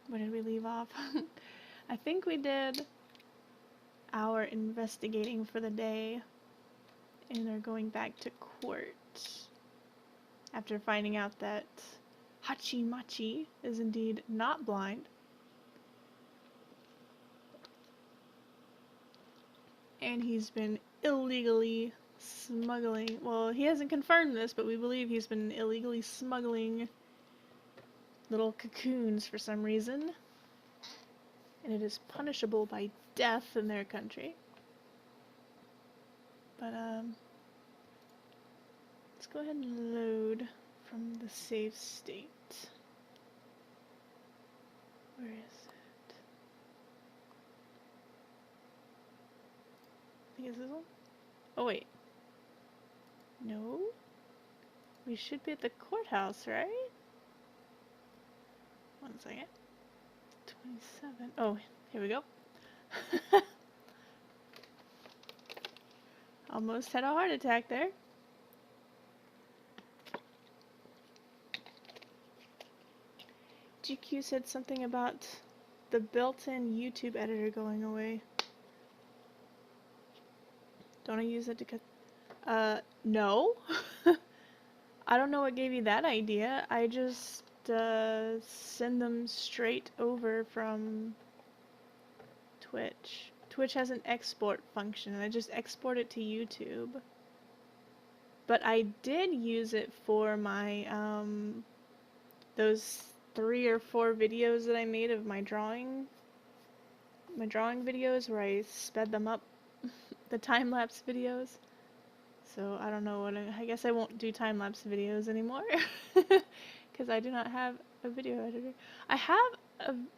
Where did we leave off? I think we did our investigating for the day and are going back to court after finding out that Hachimachi is indeed not blind. And he's been illegally smuggling, well, he hasn't confirmed this, but we believe he's been illegally smuggling little cocoons for some reason. And it is punishable by death in their country. But, let's go ahead and load from the save state. Where is it? I think it's this one? Oh, wait. No? We should be at the courthouse, right? 1 second. 27. Oh, here we go. Almost had a heart attack there. GQ said something about the built-in YouTube editor going away. Don't I use it to cut? No. I don't know what gave you that idea. I just send them straight over from Twitch. Twitch has an export function, and I just export it to YouTube. But I did use it for my, those 3 or 4 videos that I made of my drawing videos where I sped them up, the time-lapse videos. So I don't know what, I guess I won't do time-lapse videos anymore, because I do not have a video editor. I have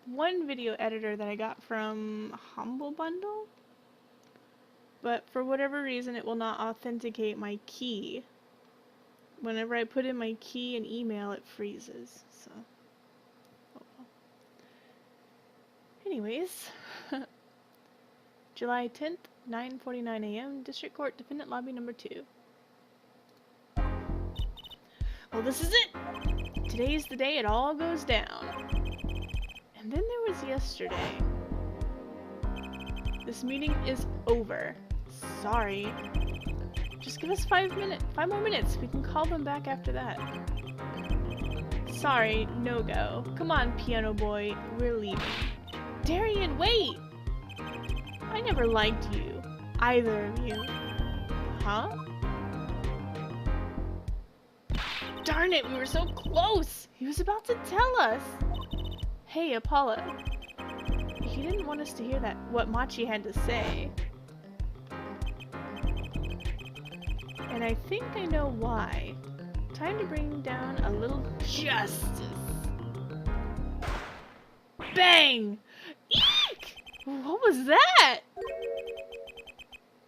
one video editor that I got from Humble Bundle, but for whatever reason it will not authenticate my key. Whenever I put in my key and email, it freezes, so. Oh well. Anyways, July 10th, 9:49 a.m., District Court, Defendant Lobby number 2. Well, this is it! Today's the day it all goes down. And then there was yesterday. This meeting is over. Sorry. Just give us 5 more minutes. We can call them back after that. Sorry, no go. Come on, piano boy. We're leaving. Darian, wait! I never liked you. Either of you. Huh? Darn it, we were so close! He was about to tell us! Hey, Apollo. He didn't want us to hear that, what Machi had to say. And I think I know why. Time to bring down a little justice. Bang! Eek! What was that?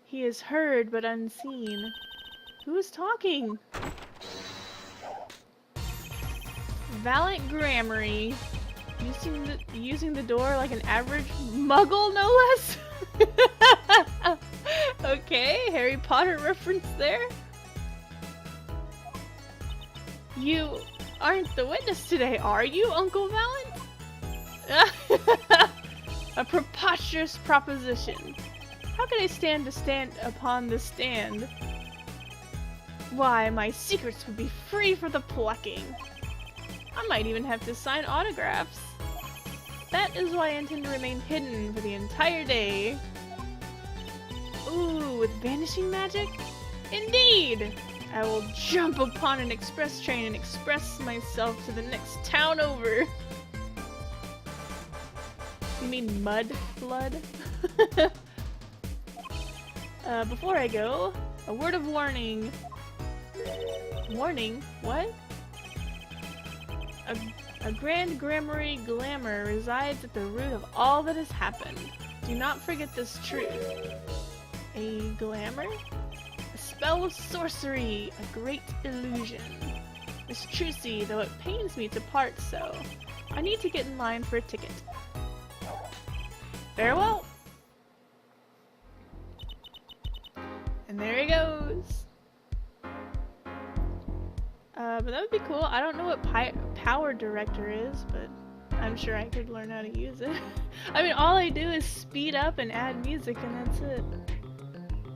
He is heard but unseen. Who is talking? Valiant Grammary. Using the door like an average muggle, no less? Okay, Harry Potter reference there. You aren't the witness today, are you, Uncle Valiant? A preposterous proposition. How can I stand upon the stand? Why, my secrets would be free for the plucking. I might even have to sign autographs. That is why I intend to remain hidden for the entire day. Ooh, with vanishing magic? Indeed! I will jump upon an express train and express myself to the next town over. You mean mud flood? Before I go, a word of warning. Warning? What? A grand grammary glamour resides at the root of all that has happened. Do not forget this truth. A glamour? A spell of sorcery, a great illusion. Miss Trucy, though it pains me to part so, I need to get in line for a ticket. Farewell! And there he goes. But that would be cool. I don't know what Power Director is, but I'm sure I could learn how to use it. I mean, all I do is speed up and add music, and that's it.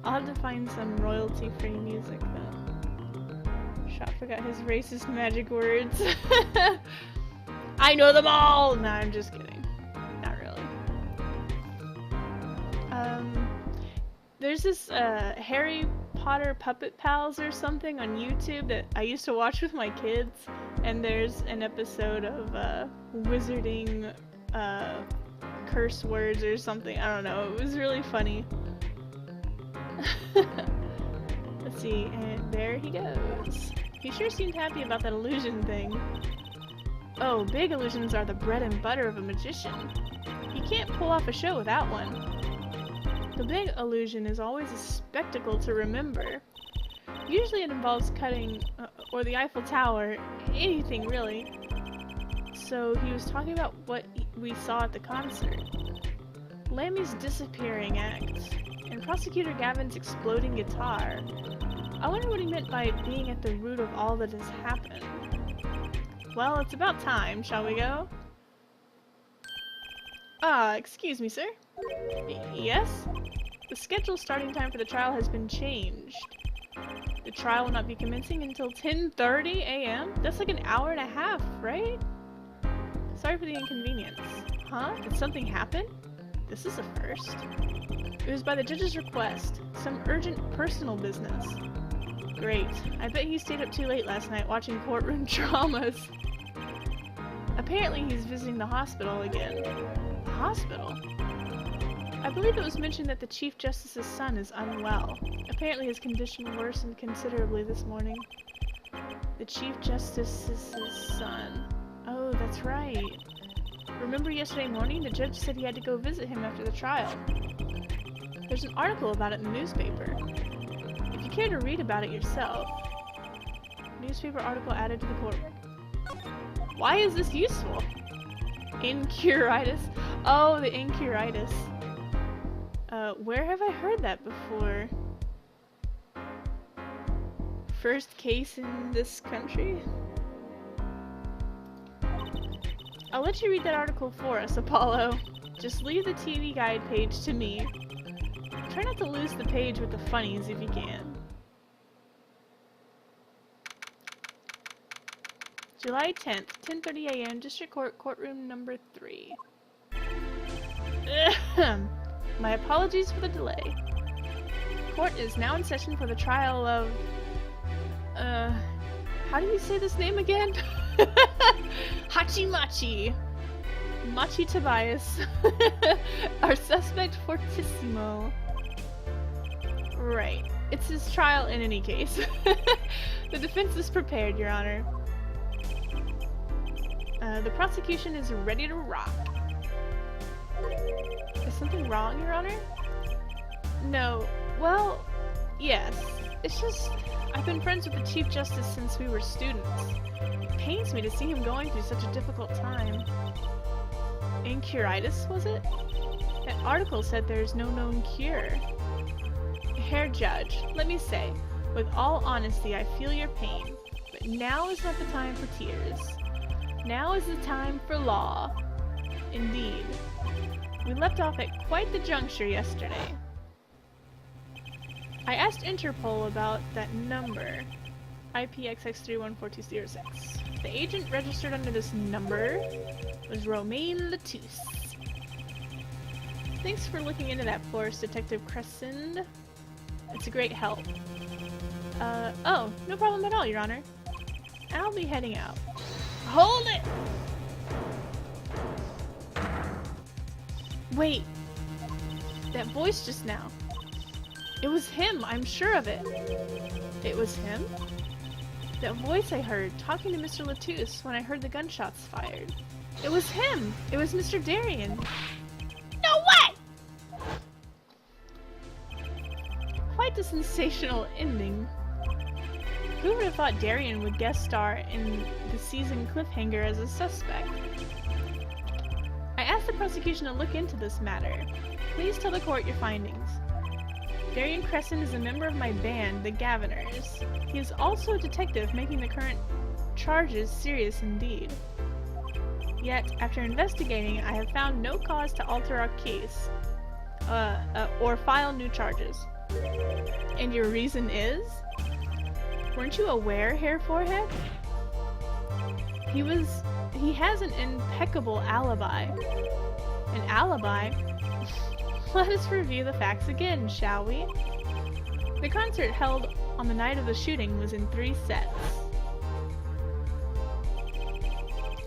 I'll have to find some royalty-free music, though. Shot forgot his racist magic words. I know them all! Nah, I'm just kidding. Not really. There's this, Harry Potter Puppet Pals or something on YouTube that I used to watch with my kids, and there's an episode of, wizarding, curse words or something. I don't know. It was really funny. Let's see, and there he goes. He sure seemed happy about that illusion thing. Oh, big illusions are the bread and butter of a magician. You can't pull off a show without one. The big illusion is always a spectacle to remember. Usually it involves cutting, or the Eiffel Tower, anything really. So he was talking about what we saw at the concert. Lammy's disappearing act, and Prosecutor Gavin's exploding guitar. I wonder what he meant by being at the root of all that has happened. Well, it's about time, shall we go? Excuse me, sir? Yes? The scheduled starting time for the trial has been changed. The trial will not be commencing until 10:30 a.m.? That's like an hour and a half, right? Sorry for the inconvenience. Huh? Did something happen? This is a first. It was by the judge's request. Some urgent personal business. Great. I bet he stayed up too late last night watching courtroom dramas. Apparently he's visiting the hospital again. The hospital? I believe it was mentioned that the Chief Justice's son is unwell. Apparently his condition worsened considerably this morning. The Chief Justice's son. Oh, that's right. Remember yesterday morning, the judge said he had to go visit him after the trial. There's an article about it in the newspaper. If you care to read about it yourself. Newspaper article added to the court record. Why is this useful? Incuritis. Oh, the incuritis. Where have I heard that before? First case in this country? I'll let you read that article for us, Apollo. Just leave the TV guide page to me. Try not to lose the page with the funnies if you can. July 10th, 10:30 a.m., District Court, Courtroom number 3. My apologies for the delay. Court is now in session for the trial of... how do you say this name again? Hachimachi. Machi Tobias. Our suspect fortissimo. Right. It's his trial in any case. The defense is prepared, Your Honor. The prosecution is ready to rock. Is something wrong, Your Honor? No. Well, yes. It's just, I've been friends with the Chief Justice since we were students. It pains me to see him going through such a difficult time. Incuritis, was it? That article said there's no known cure. Herr Judge, let me say, with all honesty, I feel your pain. But now is not the time for tears. Now is the time for law. Indeed. We left off at quite the juncture yesterday. I asked Interpol about that number, IPXX314206. The agent registered under this number was Romain Latouche. Thanks for looking into that for us, Detective Crescend. It's a great help. Oh, no problem at all, Your Honor. I'll be heading out. Hold it! Wait. That voice just now. It was him, I'm sure of it. It was him? That voice I heard, talking to Mr. Latouche when I heard the gunshots fired. It was him! It was Mr. Darien. No way! Quite a sensational ending. Who would have thought Darien would guest star in the season cliffhanger as a suspect? I asked the prosecution to look into this matter. Please tell the court your findings. Darien Crescent is a member of my band, the Gaviners. He is also a detective, making the current charges serious indeed. Yet, after investigating, I have found no cause to alter our case, or file new charges. And your reason is? Weren't you aware, Hair Forehead? He has an impeccable alibi. An alibi? Let us review the facts again, shall we? The concert held on the night of the shooting was in 3 sets.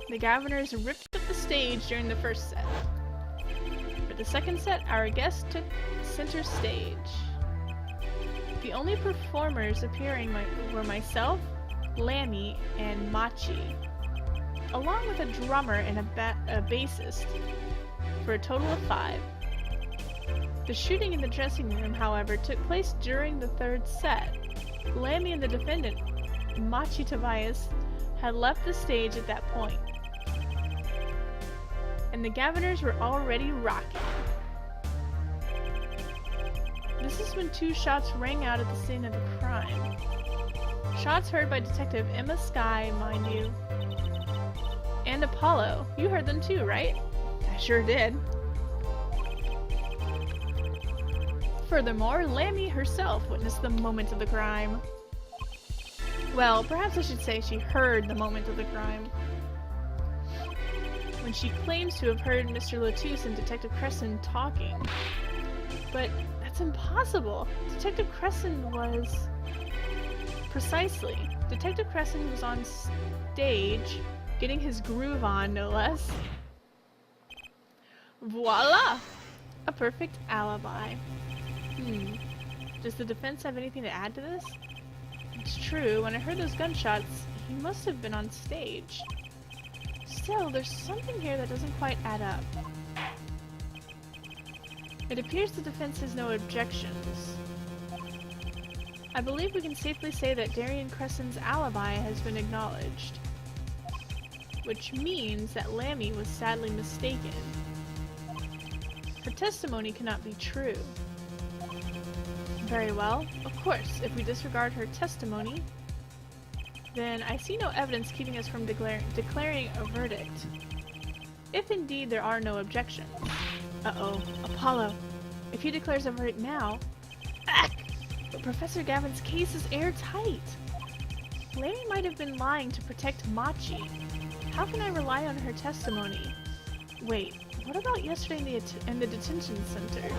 The Governors ripped up the stage during the first set. For the second set, our guest took center stage. The only performers appearing were myself, Lammy, and Machi, along with a drummer and a bassist, for a total of 5. The shooting in the dressing room, however, took place during the 3rd set. Lammy and the defendant, Machi Tobias, had left the stage at that point, and the Governors were already rocking. This is when 2 shots rang out at the scene of the crime. Shots heard by Detective Emma Skye, mind you. And Apollo. You heard them too, right? I sure did. Furthermore, Lammy herself witnessed the moment of the crime. Well, perhaps I should say she heard the moment of the crime, when she claims to have heard Mr. Latouche and Detective Cresson talking. But that's impossible. Detective Cresson was... Precisely. Detective Cresson was on stage, getting his groove on, no less. Voila! A perfect alibi. Does the defense have anything to add to this? It's true, when I heard those gunshots, he must have been on stage. Still, there's something here that doesn't quite add up. It appears the defense has no objections. I believe we can safely say that Darian Cresson's alibi has been acknowledged, which means that Lammy was sadly mistaken. Her testimony cannot be true. Very well. Of course, if we disregard her testimony, then I see no evidence keeping us from declaring a verdict. If indeed there are no objections. Uh-oh. Apollo. If he declares a verdict now... But Professor Gavin's case is airtight. Lammy might have been lying to protect Machi. How can I rely on her testimony? Wait, what about yesterday in the detention center?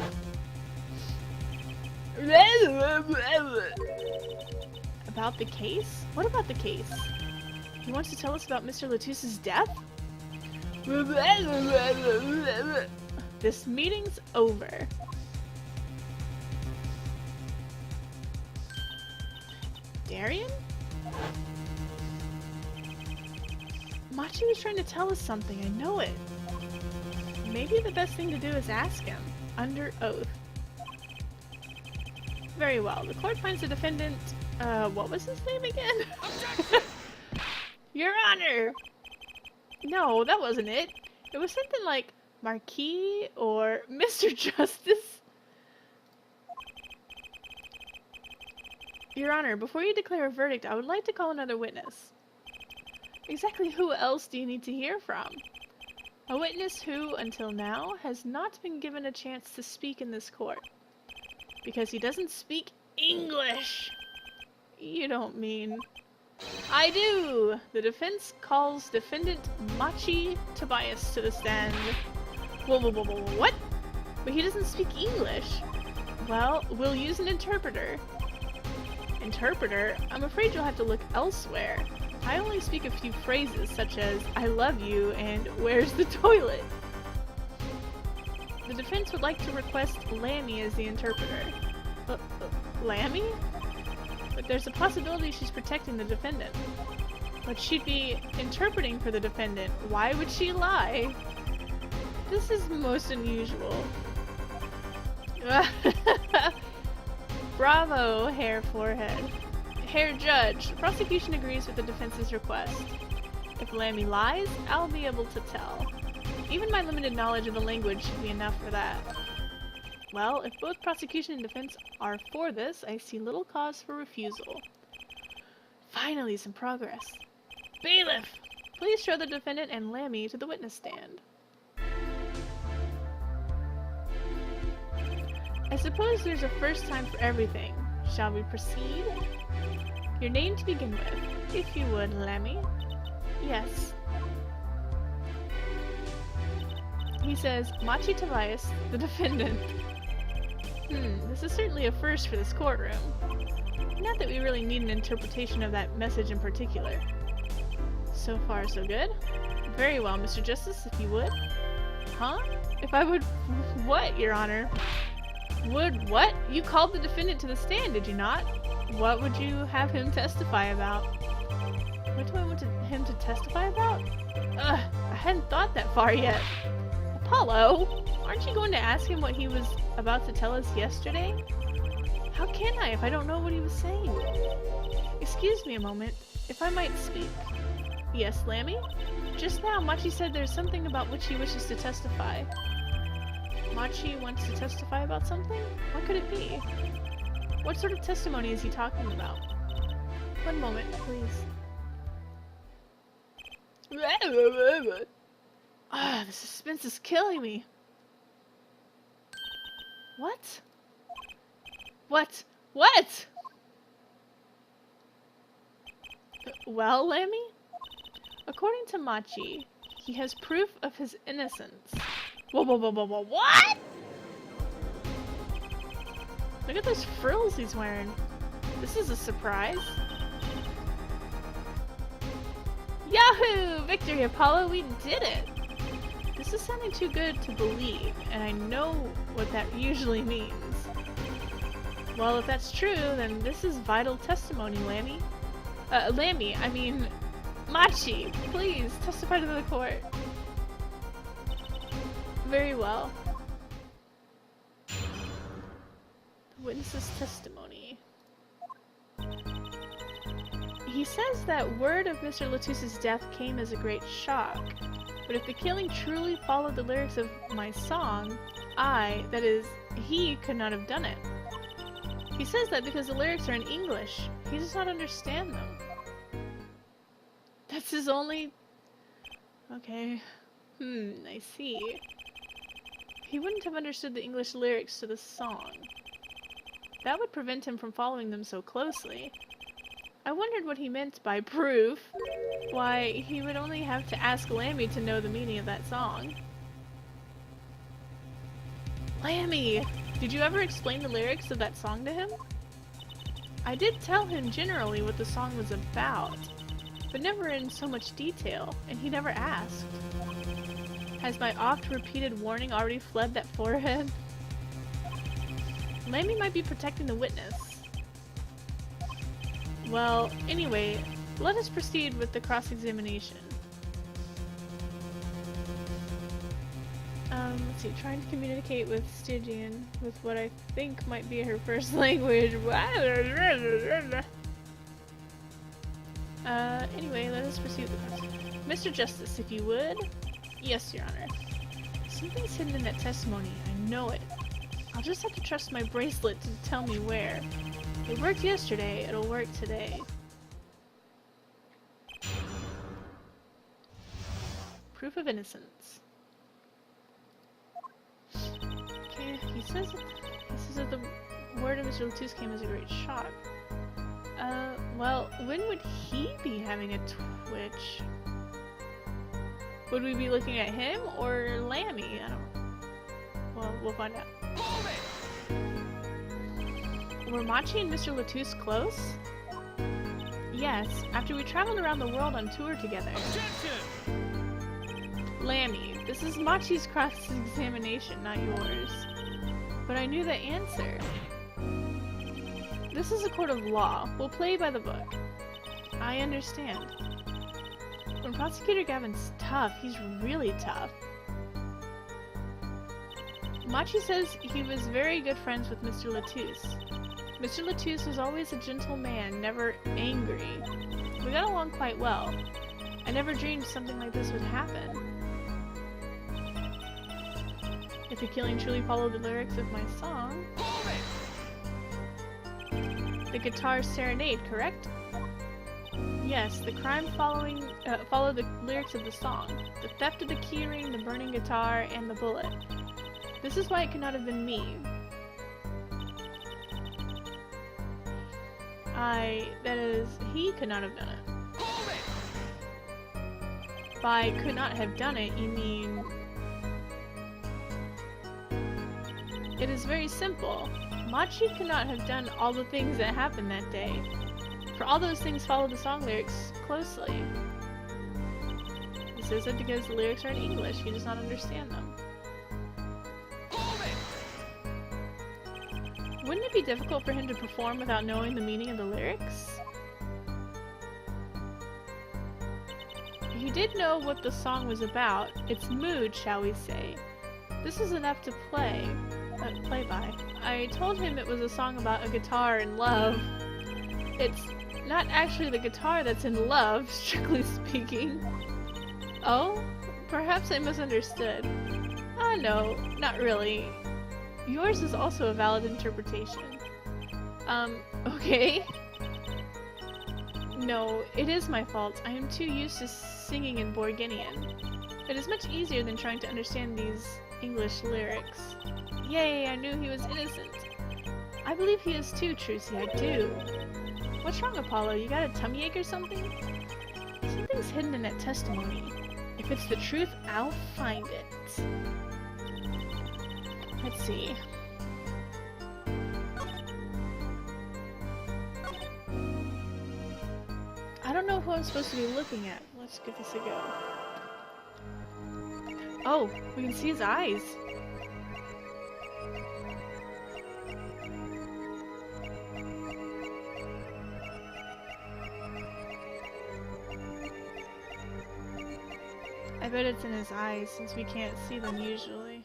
About the case? What about the case? He wants to tell us about Mr. Latouche's death? This meeting's over. Darian? Machi was trying to tell us something, I know it. Maybe the best thing to do is ask him, under oath. Very well, the court finds the defendant, what was his name again? Your Honor! No, that wasn't it. It was something like Marquis or Mr. Justice. Your Honor, before you declare a verdict, I would like to call another witness. Exactly who else do you need to hear from? A witness who, until now, has not been given a chance to speak in this court. Because he doesn't speak English! You don't mean... I do! The defense calls defendant Machi Tobias to the stand. What? But he doesn't speak English. Well, we'll use an interpreter. Interpreter? I'm afraid you'll have to look elsewhere. I only speak a few phrases such as, I love you and where's the toilet? The defense would like to request Lammy as the interpreter. Lammy? But there's a possibility she's protecting the defendant. But she'd be interpreting for the defendant. Why would she lie? This is most unusual. Bravo, Hair Forehead. Hair Judge, the prosecution agrees with the defense's request. If Lammy lies, I'll be able to tell. Even my limited knowledge of the language should be enough for that. Well, if both prosecution and defense are for this, I see little cause for refusal. Finally, some progress. Bailiff! Please show the defendant and Lammy to the witness stand. I suppose there's a first time for everything. Shall we proceed? Your name to begin with, if you would, Lammy. Yes. He says, Machi Tobias, the defendant. This is certainly a first for this courtroom. Not that we really need an interpretation of that message in particular. So far, so good. Very well, Mr. Justice, if you would. Huh? If I would... What, Your Honor? Would what? You called the defendant to the stand, did you not? What would you have him testify about? What do I want him to testify about? Ugh, I hadn't thought that far yet. Apollo, aren't you going to ask him what he was about to tell us yesterday? How can I if I don't know what he was saying? Excuse me a moment, if I might speak. Yes, Lammy? Just now, Machi said there's something about which he wishes to testify. Machi wants to testify about something? What could it be? What sort of testimony is he talking about? One moment, please. Ah, the suspense is killing me. What? What? What? Well, Lammy? According to Machi, he has proof of his innocence. Whoa, whoa, whoa, whoa, whoa, what? Look at those frills he's wearing. This is a surprise. Yahoo! Victory, Apollo, we did it! This is sounding too good to believe, and I know what that usually means. Well, if that's true, then this is vital testimony, Lammy. I mean, Machi, please, testify to the court. Very well. The witness's testimony. He says that word of Mr. Latus's death came as a great shock, but if the killing truly followed the lyrics of my song, that is, he could not have done it. He says that because the lyrics are in English, he does not understand them. That's his only... Okay. I see. He wouldn't have understood the English lyrics to the song. That would prevent him from following them so closely. I wondered what he meant by proof. Why, he would only have to ask Lammy to know the meaning of that song. Lammy! Did you ever explain the lyrics of that song to him? I did tell him generally what the song was about, but never in so much detail, and he never asked. Has my oft-repeated warning already fled that forehead? Lammy might be protecting the witness. Well, anyway, let us proceed with the cross-examination. Let's see, trying to communicate with Stygian with what I think might be her first language. Anyway, let us proceed with the cross-examination. Mr. Justice, if you would. Yes, Your Honor. Something's hidden in that testimony, I know it. I'll just have to trust my bracelet to tell me where. It worked yesterday, it'll work today. Proof of innocence. Okay, he says that the word of Mr. Latus came as a great shock. Well, when would he be having a twitch? Would we be looking at him or Lammy? I don't know. Well, we'll find out. Were Machi and Mr. Latus close? Yes, after we traveled around the world on tour together. Lammy, this is Machi's cross-examination, not yours. But I knew the answer. This is a court of law. We'll play by the book. I understand. When Prosecutor Gavin's tough, he's really tough. Machi says he was very good friends with Mr. Latus. Mr. Latus was always a gentle man, never angry. We got along quite well. I never dreamed something like this would happen. If the killing truly followed the lyrics of my song... The guitar serenade, correct? Yes, the crime followed the lyrics of the song. The theft of the keyring, the burning guitar, and the bullet. This is why it could not have been me. That is, he could not have done it. By could not have done it, you mean... It is very simple. Machi could not have done all the things that happened that day. For all those things follow the song lyrics closely. He says it because the lyrics are in English, he does not understand them. Wouldn't it be difficult for him to perform without knowing the meaning of the lyrics? He did know what the song was about, its mood, shall we say. This is enough to play by. I told him it was a song about a guitar and love. It's not actually the guitar that's in love, strictly speaking. Oh? Perhaps I misunderstood. No, not really. Yours is also a valid interpretation. Okay. No, it is my fault. I am too used to singing in Borginian. It is much easier than trying to understand these English lyrics. Yay, I knew he was innocent. I believe he is too, Trucy, I do. What's wrong, Apollo? You got a tummy ache or something? Something's hidden in that testimony. If it's the truth, I'll find it. Let's see. I don't know who I'm supposed to be looking at. Let's give this a go. Oh, we can see his eyes. I bet it's in his eyes since we can't see them usually.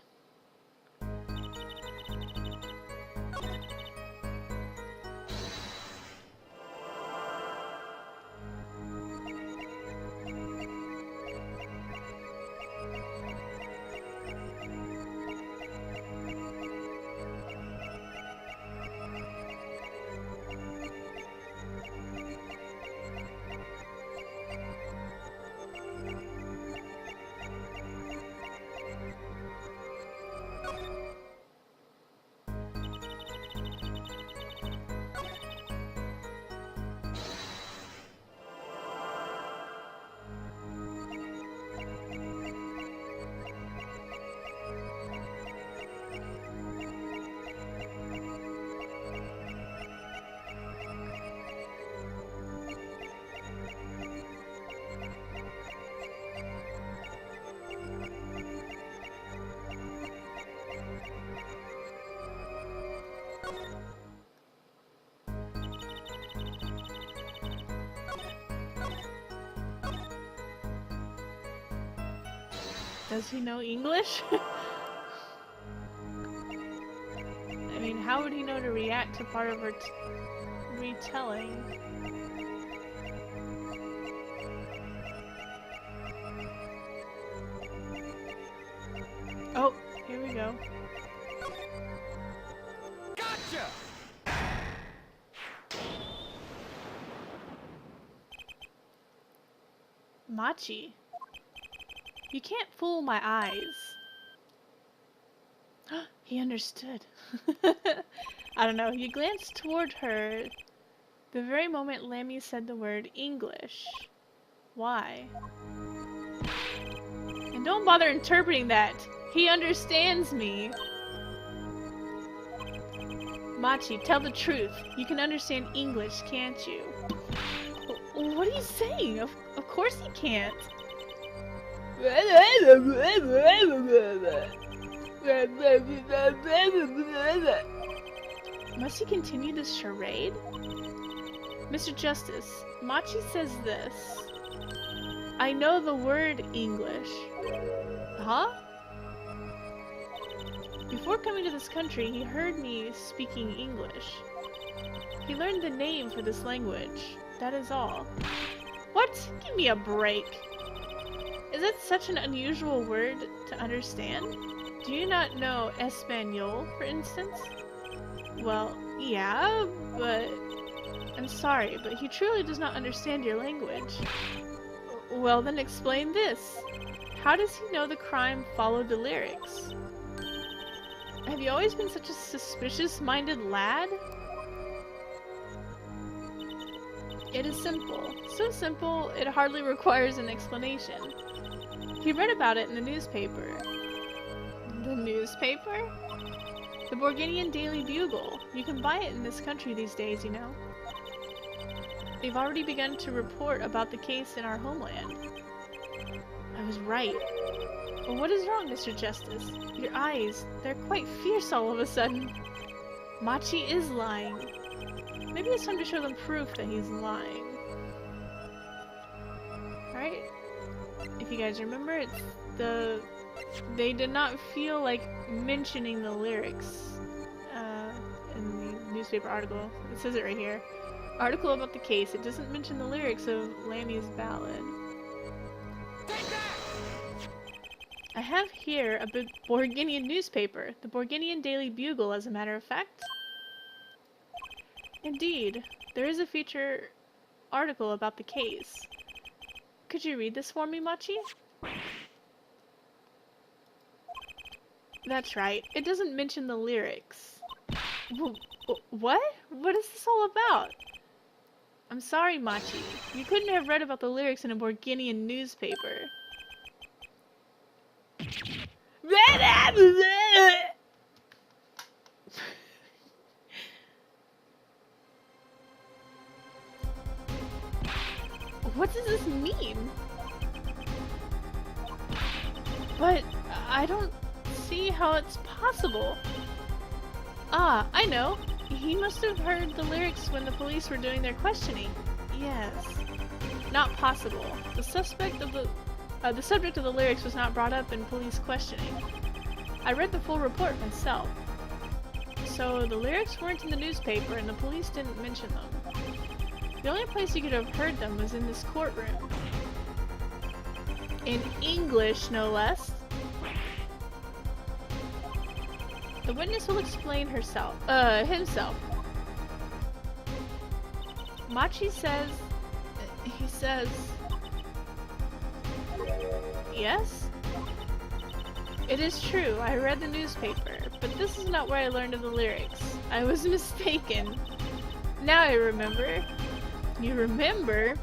Does he know English? I mean, how would he know to react to part of her retelling? Oh, here we go. Gotcha! Machi. You can't fool my eyes. He understood. I don't know. He glanced toward her the very moment Lammy said the word English. Why? And don't bother interpreting that. He understands me. Machi, tell the truth. You can understand English, can't you? What are you saying? Of course he can't. Must he continue this charade? Mr. Justice, Machi says this. I know the word English. Huh? Before coming to this country, he heard me speaking English. He learned the name for this language. That is all. What? Give me a break. Is that such an unusual word to understand? Do you not know Espanol, for instance? Well, yeah, but... I'm sorry, but he truly does not understand your language. Well, then explain this. How does he know the crime followed the lyrics? Have you always been such a suspicious-minded lad? It is simple. So simple, it hardly requires an explanation. He read about it in the newspaper. The newspaper? The Borginian Daily Bugle. You can buy it in this country these days, you know. They've already begun to report about the case in our homeland. I was right. Well, what is wrong, Mr. Justice? Your eyes, they're quite fierce all of a sudden. Machi is lying. Maybe it's time to show them proof that he's lying. Alright. If you guys remember, it's they did not feel like mentioning the lyrics in the newspaper article. It says it right here. Article about the case. It doesn't mention the lyrics of Lambie's ballad. I have here a big Borginian newspaper, the Borginian Daily Bugle, as a matter of fact. Indeed, there is a feature article about the case. Could you read this for me, Machi? That's right. It doesn't mention the lyrics. What? What is this all about? I'm sorry, Machi. You couldn't have read about the lyrics in a Borginian newspaper. What does this mean? But I don't see how it's possible. Ah, I know. He must have heard the lyrics when the police were doing their questioning. Yes. Not possible. The subject of the lyrics was not brought up in police questioning. I read the full report myself. So the lyrics weren't in the newspaper and the police didn't mention them. The only place you could have heard them was in this courtroom. In English, no less. The witness will explain himself. Machi says... He says... Yes? It is true, I read the newspaper, but this is not where I learned of the lyrics. I was mistaken. Now I remember. You remember?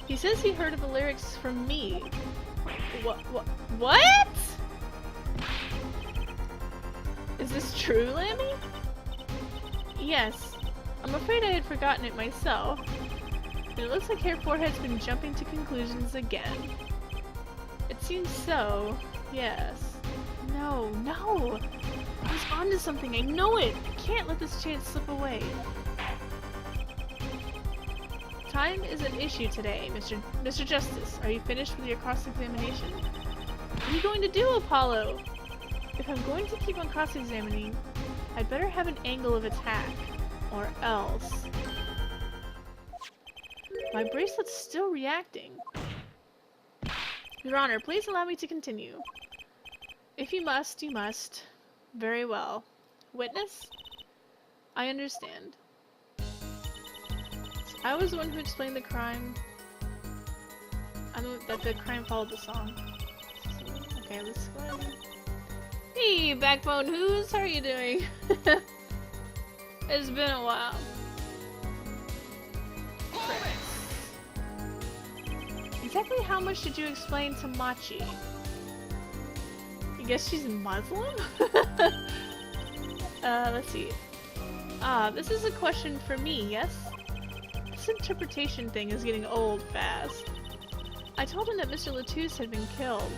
He says he heard of the lyrics from me. What? Is this true, Lambie? Yes. I'm afraid I had forgotten it myself. And it looks like Herr Forehead's been jumping to conclusions again. It seems so, yes. No. He's onto something, I know it! I can't let this chance slip away. Time is an issue today, Mr. Justice. Are you finished with your cross-examination? What are you going to do, Apollo? If I'm going to keep on cross-examining, I'd better have an angle of attack. Or else. My bracelet's still reacting. Your Honor, please allow me to continue. If you must, you must. Very well. Witness? I understand. I was the one who explained the crime. That the crime followed the song. Okay, let's go ahead. Hey, Backbone Who's? How are you doing? It's been a while. Exactly how much did you explain to Machi? I guess she's Muslim? Let's see. This is a question for me, yes? This interpretation thing is getting old fast. I told him that Mr. Latouche had been killed,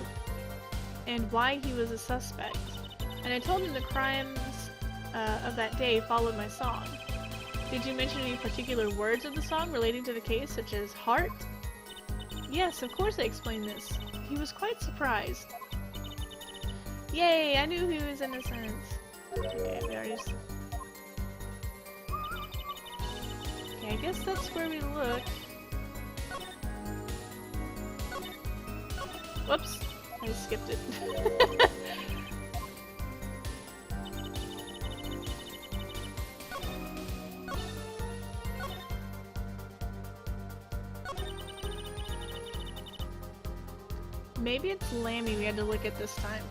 and why he was a suspect. And I told him the crimes of that day followed my song. Did you mention any particular words of the song relating to the case, such as heart? Yes, of course I explained this. He was quite surprised. Yay, I knew he was innocent. Okay, we already... Okay, I guess that's where we look. Whoops, I skipped it. maybe it's Lammy we had to look at this time.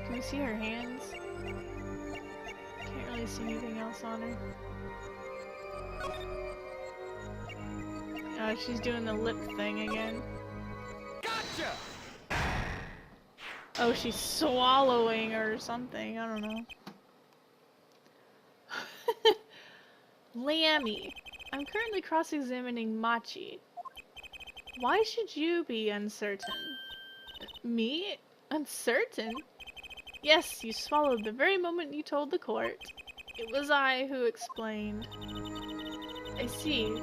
Can we see her hands? Can't really see anything else on her. Oh, she's doing the lip thing again. Gotcha! Oh, she's swallowing or something. I don't know. Lammy, I'm currently cross-examining Machi. Why should you be uncertain? Me? Uncertain? Yes, you swallowed the very moment you told the court. It was I who explained. I see.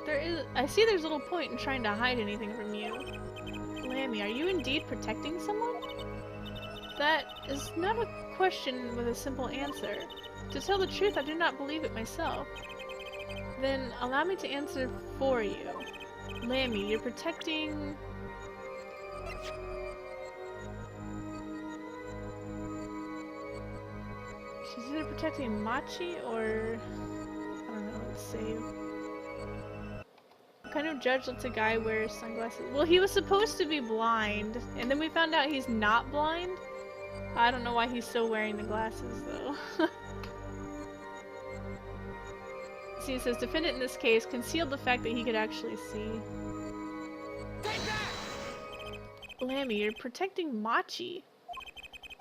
There's little point in trying to hide anything from you. Lammy, are you indeed protecting someone? That is not a question with a simple answer. To tell the truth, I do not believe it myself. Then allow me to answer for you. Lammy, you're protecting... She's either protecting Machi or... I don't know, let's save. What kind of judge lets a guy wear sunglasses? Well, he was supposed to be blind, and then we found out he's not blind. I don't know why he's still wearing the glasses, though. See, it says, defendant in this case concealed the fact that he could actually see. Take that! Lammy, you're protecting Machi.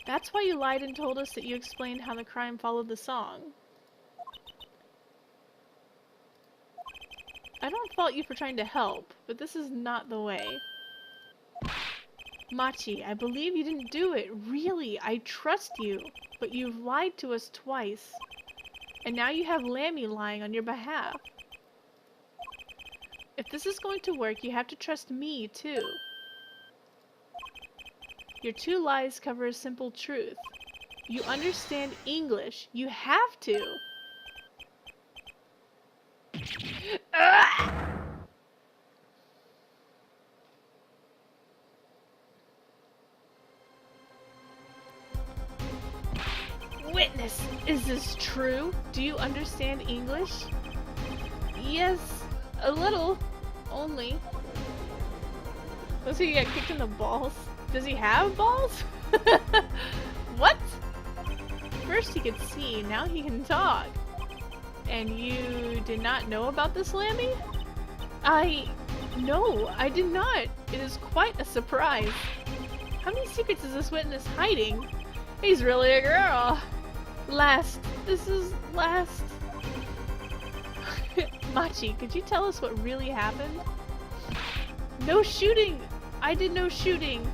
That's why you lied and told us that you explained how the crime followed the song. I don't fault you for trying to help, but this is not the way. Machi, I believe you didn't do it. Really, I trust you. But you've lied to us twice. And now you have Lammy lying on your behalf. If this is going to work, you have to trust me, too. Your two lies cover a simple truth. You understand English. You have to. Witness, is this true? Do you understand English? Yes, a little. Only. Looks like he got kicked in the balls. Does he have balls? What? First he could see, now he can talk. And you did not know about this, Lammy? No, I did not. It is quite a surprise. How many secrets is this witness hiding? He's really a girl. This is last. Machi, could you tell us what really happened? No shooting! I did no shooting.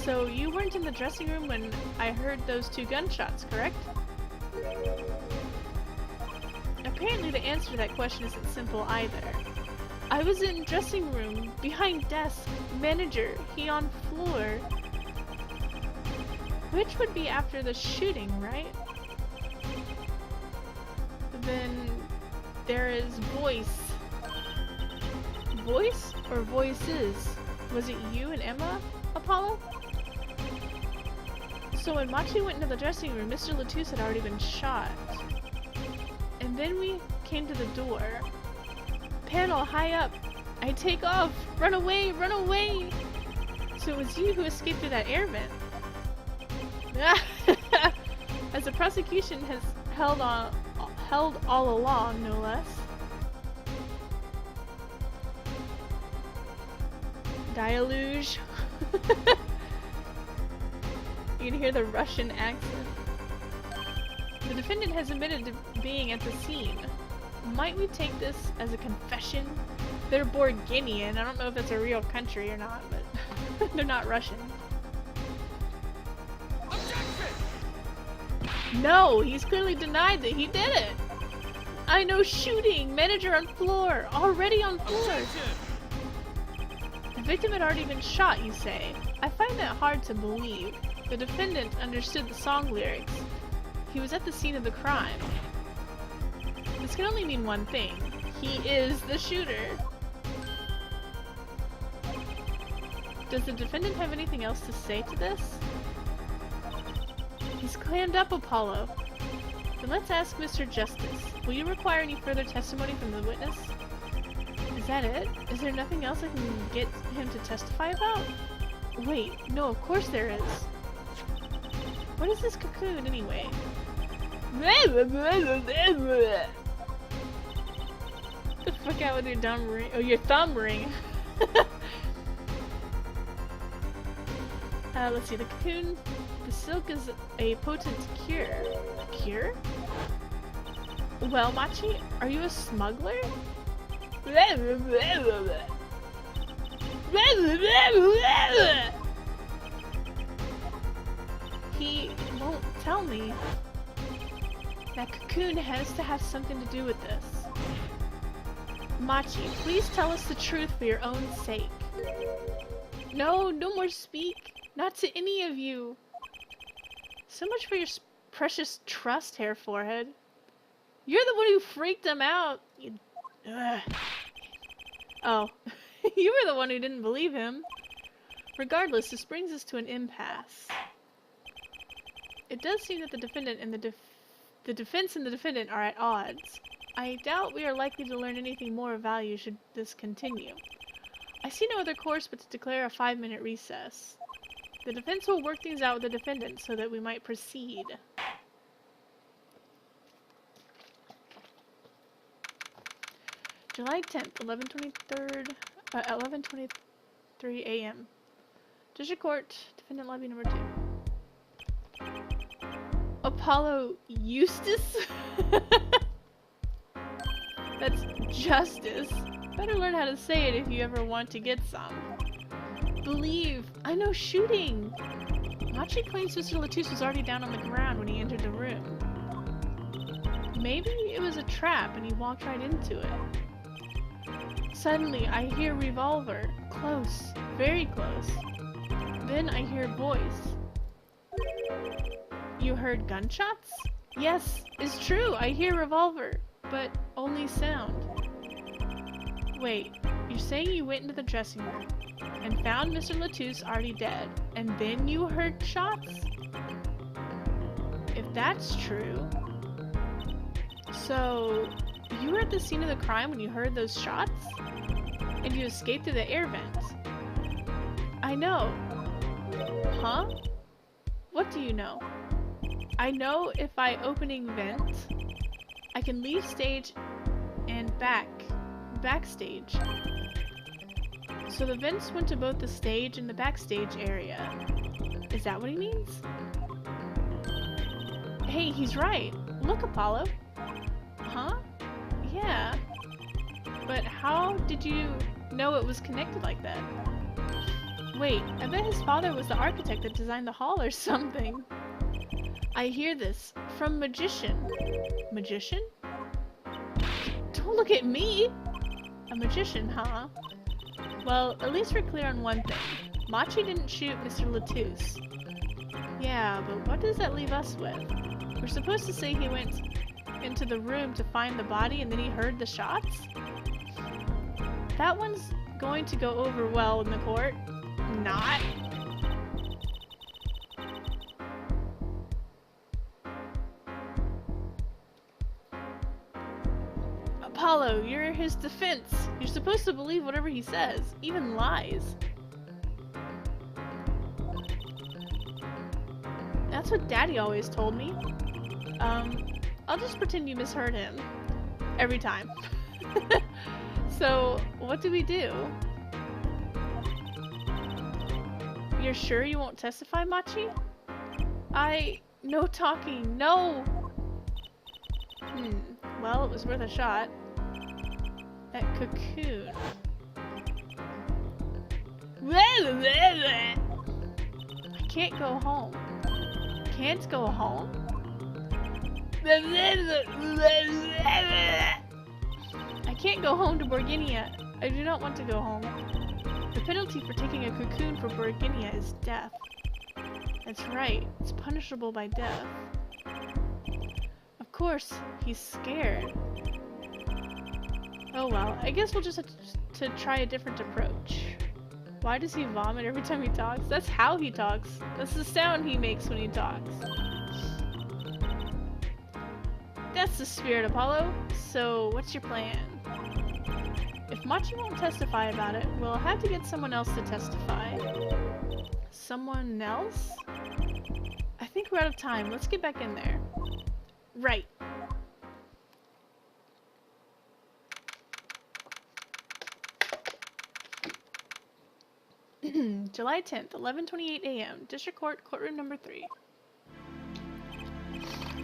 So you weren't in the dressing room when I heard those 2 gunshots, correct? Apparently the answer to that question isn't simple either. I was in dressing room, behind desk, manager, he on floor. Which would be after the shooting, right? Then there is voice. Voice or voices? Was it you and Emma, Apollo? So when Machi went into the dressing room, Mr. Latouche had already been shot. And then we came to the door. Panel, high up. I take off. Run away, run away. So it was you who escaped through that air vent. As the prosecution has held all along, no less. Dialogue. You can hear the Russian accent. The defendant has admitted to being at the scene. Might we take this as a confession? They're Borginian. I don't know if it's a real country or not, but they're not Russian. Objection! No, he's clearly denied that he did it. I know shooting. Manager on floor. Already on floor. Objection! The victim had already been shot, you say. I find that hard to believe. The defendant understood the song lyrics. He was at the scene of the crime. This can only mean one thing. He is the shooter. Does the defendant have anything else to say to this? He's clammed up, Apollo. Then let's ask Mr. Justice. Will you require any further testimony from the witness? Is that it? Is there nothing else I can get him to testify about? Wait, no, of course there is. What is this cocoon, anyway? Get the fuck out with your dumb ring. Oh, your thumb ring. Let's see, the cocoon. The silk is a potent cure. A cure? Well, Machi, are you a smuggler? He won't tell me. That cocoon has to have something to do with this. Machi, please tell us the truth for your own sake. No, no more speak. Not to any of you. So much for your precious trust, Hair Forehead. You're the one who freaked him out. You... Oh, you were the one who didn't believe him. Regardless, this brings us to an impasse. It does seem that the defendant and the defense and the defendant are at odds. I doubt we are likely to learn anything more of value should this continue. I see no other course but to declare a 5-minute recess. The defense will work things out with the defendant so that we might proceed. July 10th, 11:23 a.m. District Court, Defendant Lobby number 2. Apollo Eustace? That's Justice. Better learn how to say it if you ever want to get some. Believe. I know shooting. Machi claims Mr. Latouche was already down on the ground when he entered the room. Maybe it was a trap and he walked right into it. Suddenly, I hear revolver. Close. Very close. Then I hear a voice. You heard gunshots? Yes, it's true. I hear revolver, but only sound. Wait, you're saying you went into the dressing room and found Mr. Latouche already dead, and then you heard shots? If that's true... So, you were at the scene of the crime when you heard those shots? And you escaped through the air vent? I know. Huh? What do you know? I know if I opening vent, I can leave stage and backstage. So the vents went to both the stage and the backstage area. Is that what he means? Hey, he's right. Look, Apollo. Huh? Yeah. But how did you know it was connected like that? Wait, I bet his father was the architect that designed the hall or something. I hear this from Magician. Magician? Don't look at me! A magician, huh? Well, at least we're clear on one thing. Machi didn't shoot Mr. Latouche. Yeah, but what does that leave us with? We're supposed to say he went into the room to find the body and then he heard the shots? That one's going to go over well in the court. Not. Apollo, you're his defense. You're supposed to believe whatever he says, even lies. That's what Daddy always told me. I'll just pretend you misheard him. Every time. So, what do we do? You're sure you won't testify, Machi? No talking, no! Well, it was worth a shot. That cocoon. I can't go home. Can't go home? I can't go home to Borginia. I do not want to go home. The penalty for taking a cocoon for Borginia is death. That's right. It's punishable by death. Of course, he's scared. Oh well, I guess we'll just have to try a different approach. Why does he vomit every time he talks? That's how he talks. That's the sound he makes when he talks. That's the spirit, Apollo. So, what's your plan? If Machi won't testify about it, we'll have to get someone else to testify. Someone else? I think we're out of time. Let's get back in there. Right. July 10th, 11:28 a.m. District Court, courtroom number 3.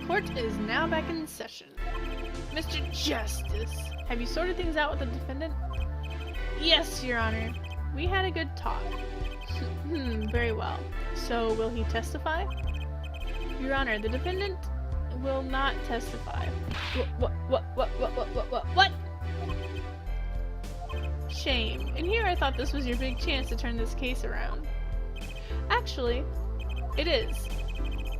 Court is now back in session. Mr. Justice, have you sorted things out with the defendant? Yes, Your Honor. We had a good talk. Very well. So, will he testify? Your Honor, the defendant will not testify. What? Shame. And here I thought this was your big chance to turn this case around. Actually, it is.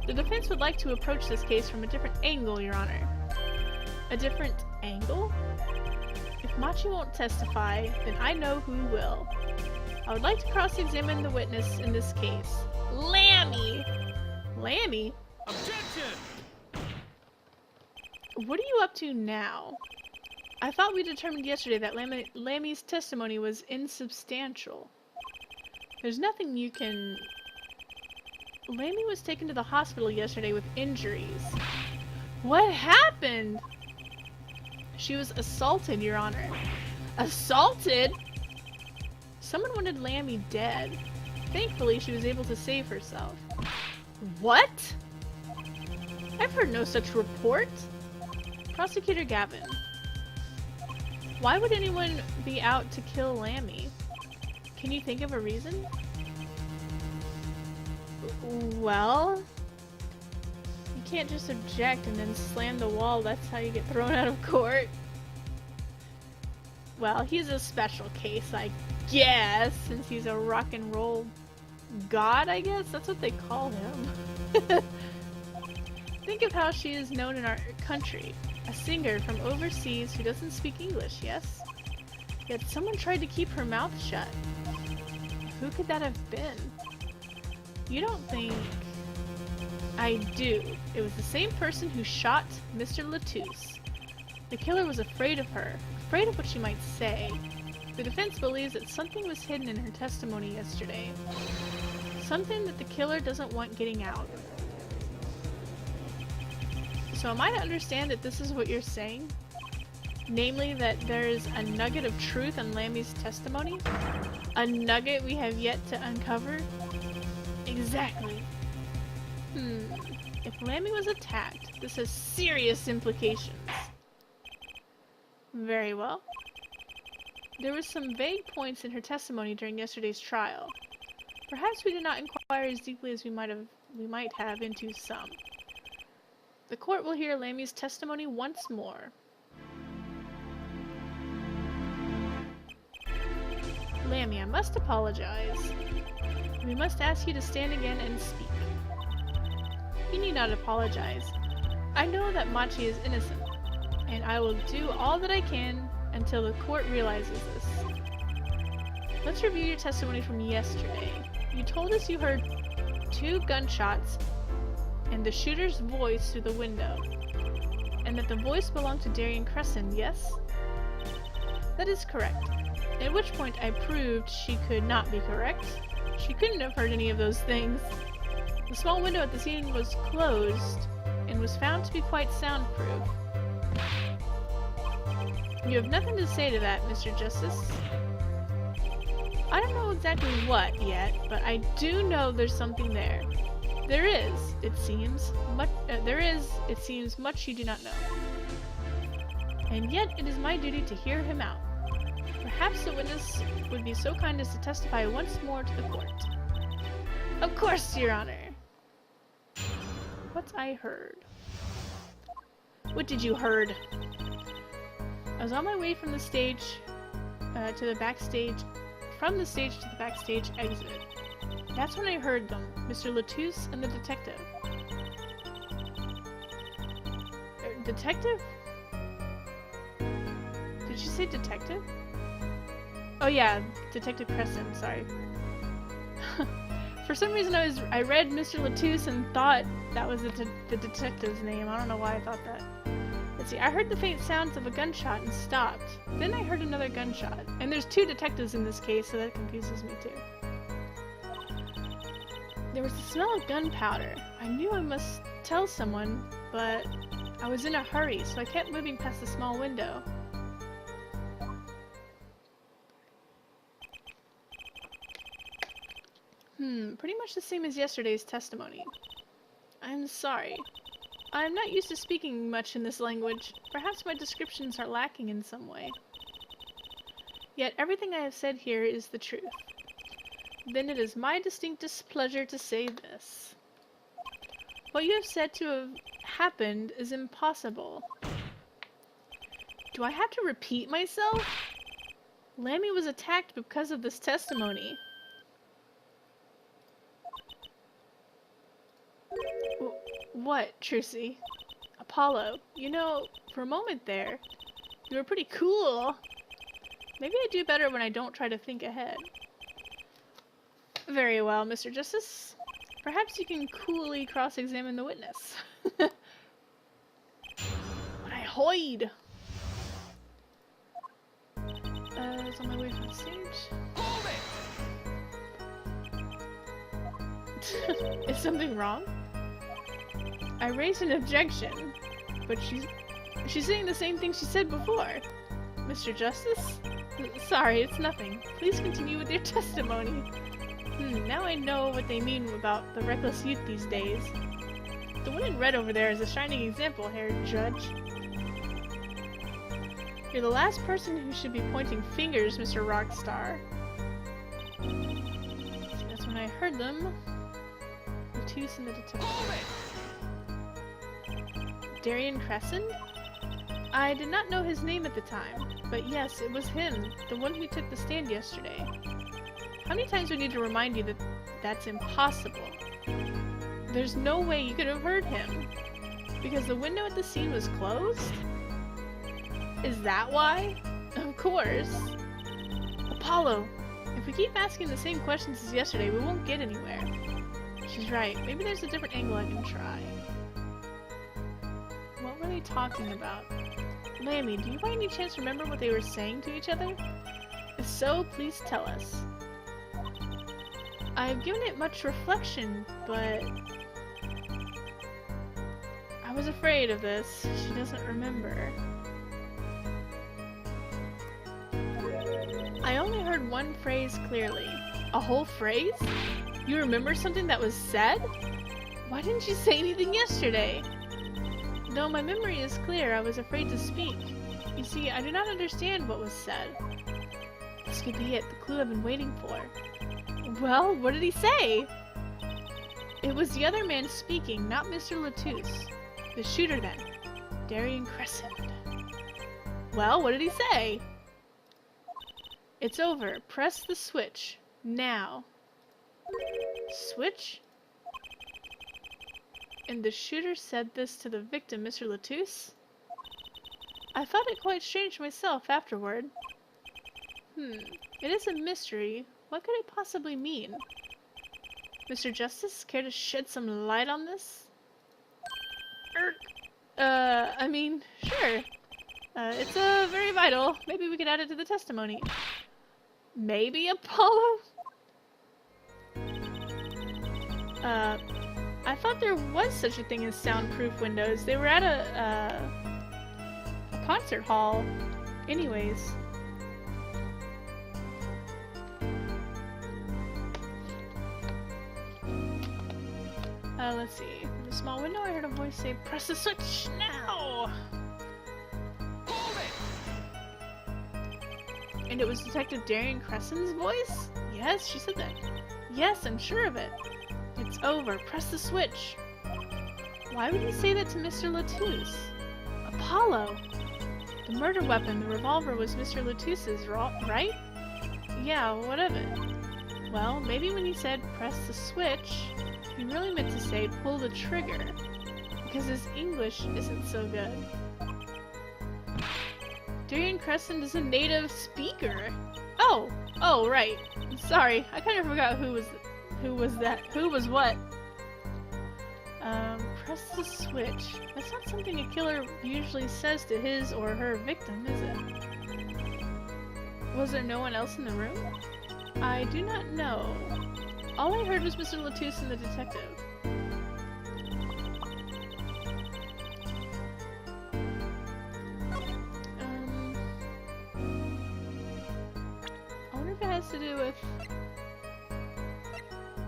The defense would like to approach this case from a different angle, Your Honor. A different angle? If Machi won't testify, then I know who will. I would like to cross-examine the witness in this case. Lammy! Lammy? Objection! What are you up to now? I thought we determined yesterday that Lammy's testimony was insubstantial. There's nothing you can... Lammy was taken to the hospital yesterday with injuries. What happened? She was assaulted, Your Honor. Assaulted? Someone wanted Lammy dead. Thankfully, she was able to save herself. What? I've heard no such report. Prosecutor Gavin. Why would anyone be out to kill Lammy? Can you think of a reason? Well, you can't just object and then slam the wall. That's how you get thrown out of court. Well, he's a special case, I guess, since he's a rock and roll god, I guess? That's what they call him. Think of how she is known in our country. A singer from overseas who doesn't speak English, yes? Yet someone tried to keep her mouth shut. Who could that have been? You don't think... I do. It was the same person who shot Mr. Latouche. The killer was afraid of her, afraid of what she might say. The defense believes that something was hidden in her testimony yesterday. Something that the killer doesn't want getting out. So am I to understand that this is what you're saying? Namely, that there's a nugget of truth in Lammy's testimony? A nugget we have yet to uncover? Exactly. If Lammy was attacked, this has serious implications. Very well. There were some vague points in her testimony during yesterday's trial. Perhaps we did not inquire as deeply as we might have into some. The court will hear Lammy's testimony once more. Lammy, I must apologize. We must ask you to stand again and speak. You need not apologize. I know that Machi is innocent, and I will do all that I can until the court realizes this. Let's review your testimony from yesterday. You told us you heard 2 gunshots and the shooter's voice through the window, and that the voice belonged to Darian Crescent, yes? That is correct. At which point I proved she could not be correct. She couldn't have heard any of those things. The small window at the scene was closed and was found to be quite soundproof. You have nothing to say to that, Mr. Justice. I don't know exactly what yet, but I do know there's something there. There is, it seems, much you do not know. And yet it is my duty to hear him out. Perhaps the witness would be so kind as to testify once more to the court. Of course, Your Honor. What I heard. What did you heard? I was on my way from the stage to the backstage, from the stage to the backstage exit. That's when I heard them, Mr. Latouche and the detective. Detective? Did Did she say detective? Oh yeah, Detective Crescent, sorry. For some reason I read Mr. Latouche and thought that was the detective's name. I don't know why I thought that. Let's see, I heard the faint sounds of a gunshot and stopped. Then I heard another gunshot. And there's 2 detectives in this case, so that confuses me too. There was the smell of gunpowder. I knew I must tell someone, but I was in a hurry, so I kept moving past the small window. Pretty much the same as yesterday's testimony. I'm sorry. I'm not used to speaking much in this language. Perhaps my descriptions are lacking in some way. Yet everything I have said here is the truth. Then it is my distinct displeasure to say this. What you have said to have happened is impossible. Do I have to repeat myself? Lammy was attacked because of this testimony. What, Trucy? Apollo, you know, for a moment there, you were pretty cool. Maybe I do better when I don't try to think ahead. Very well, Mr. Justice. Perhaps you can coolly cross-examine the witness. But I hoid! I was on my way from the stage. Hold it! Is something wrong? I raised an objection, but she's saying the same thing she said before. Mr. Justice? Sorry, it's nothing. Please continue with your testimony. Now I know what they mean about the reckless youth these days. The one in red over there is a shining example, Herr Judge. You're the last person who should be pointing fingers, Mr. Rockstar. So that's when I heard them. Latouche and the detective. Hold it! Darien Crescent? I did not know his name at the time, but yes, it was him, the one who took the stand yesterday. How many times do we need to remind you that that's impossible? There's no way you could have heard him. Because the window at the scene was closed? Is that why? Of course. Apollo, if we keep asking the same questions as yesterday, we won't get anywhere. She's right. Maybe there's a different angle I can try. What were they talking about? Lammy, do you by any chance remember what they were saying to each other? If so, please tell us. I've given it much reflection, but I was afraid of this. She doesn't remember. I only heard one phrase clearly. A whole phrase? You remember something that was said? Why didn't you say anything yesterday? No, my memory is clear. I was afraid to speak. You see, I do not understand what was said. This could be it, the clue I've been waiting for. Well, what did he say? It was the other man speaking, not Mr. Latouche. The shooter then. Darien Crescent. Well, what did he say? It's over. Press the switch. Now. Switch? And the shooter said this to the victim, Mr. Latouche? I thought it quite strange myself afterward. It is a mystery. What could it possibly mean? Mr. Justice, care to shed some light on this? I mean, sure. It's very vital. Maybe we could add it to the testimony. Maybe, Apollo? I thought there was such a thing as soundproof windows. They were at a concert hall. Anyways. Let's see. From the small window, I heard a voice say, "Press the switch now!" Hold it! And it was Detective Darien Crescent's voice? Yes, she said that. Yes, I'm sure of it. It's over. Press the switch. Why would he say that to Mr. Latouche? Apollo! The murder weapon, the revolver, was Mr. Latouche's, right? Yeah, what of it? Well, maybe when he said press the switch, he really meant to say pull the trigger, because his English isn't so good. Darian Crescent is a native speaker. Oh, right. Sorry, I kind of forgot who was what. Press the switch. That's not something a killer usually says to his or her victim, is it? Was there no one else in the room? I do not know. All I heard was Mr. Latouche and the detective. I wonder if it has to do with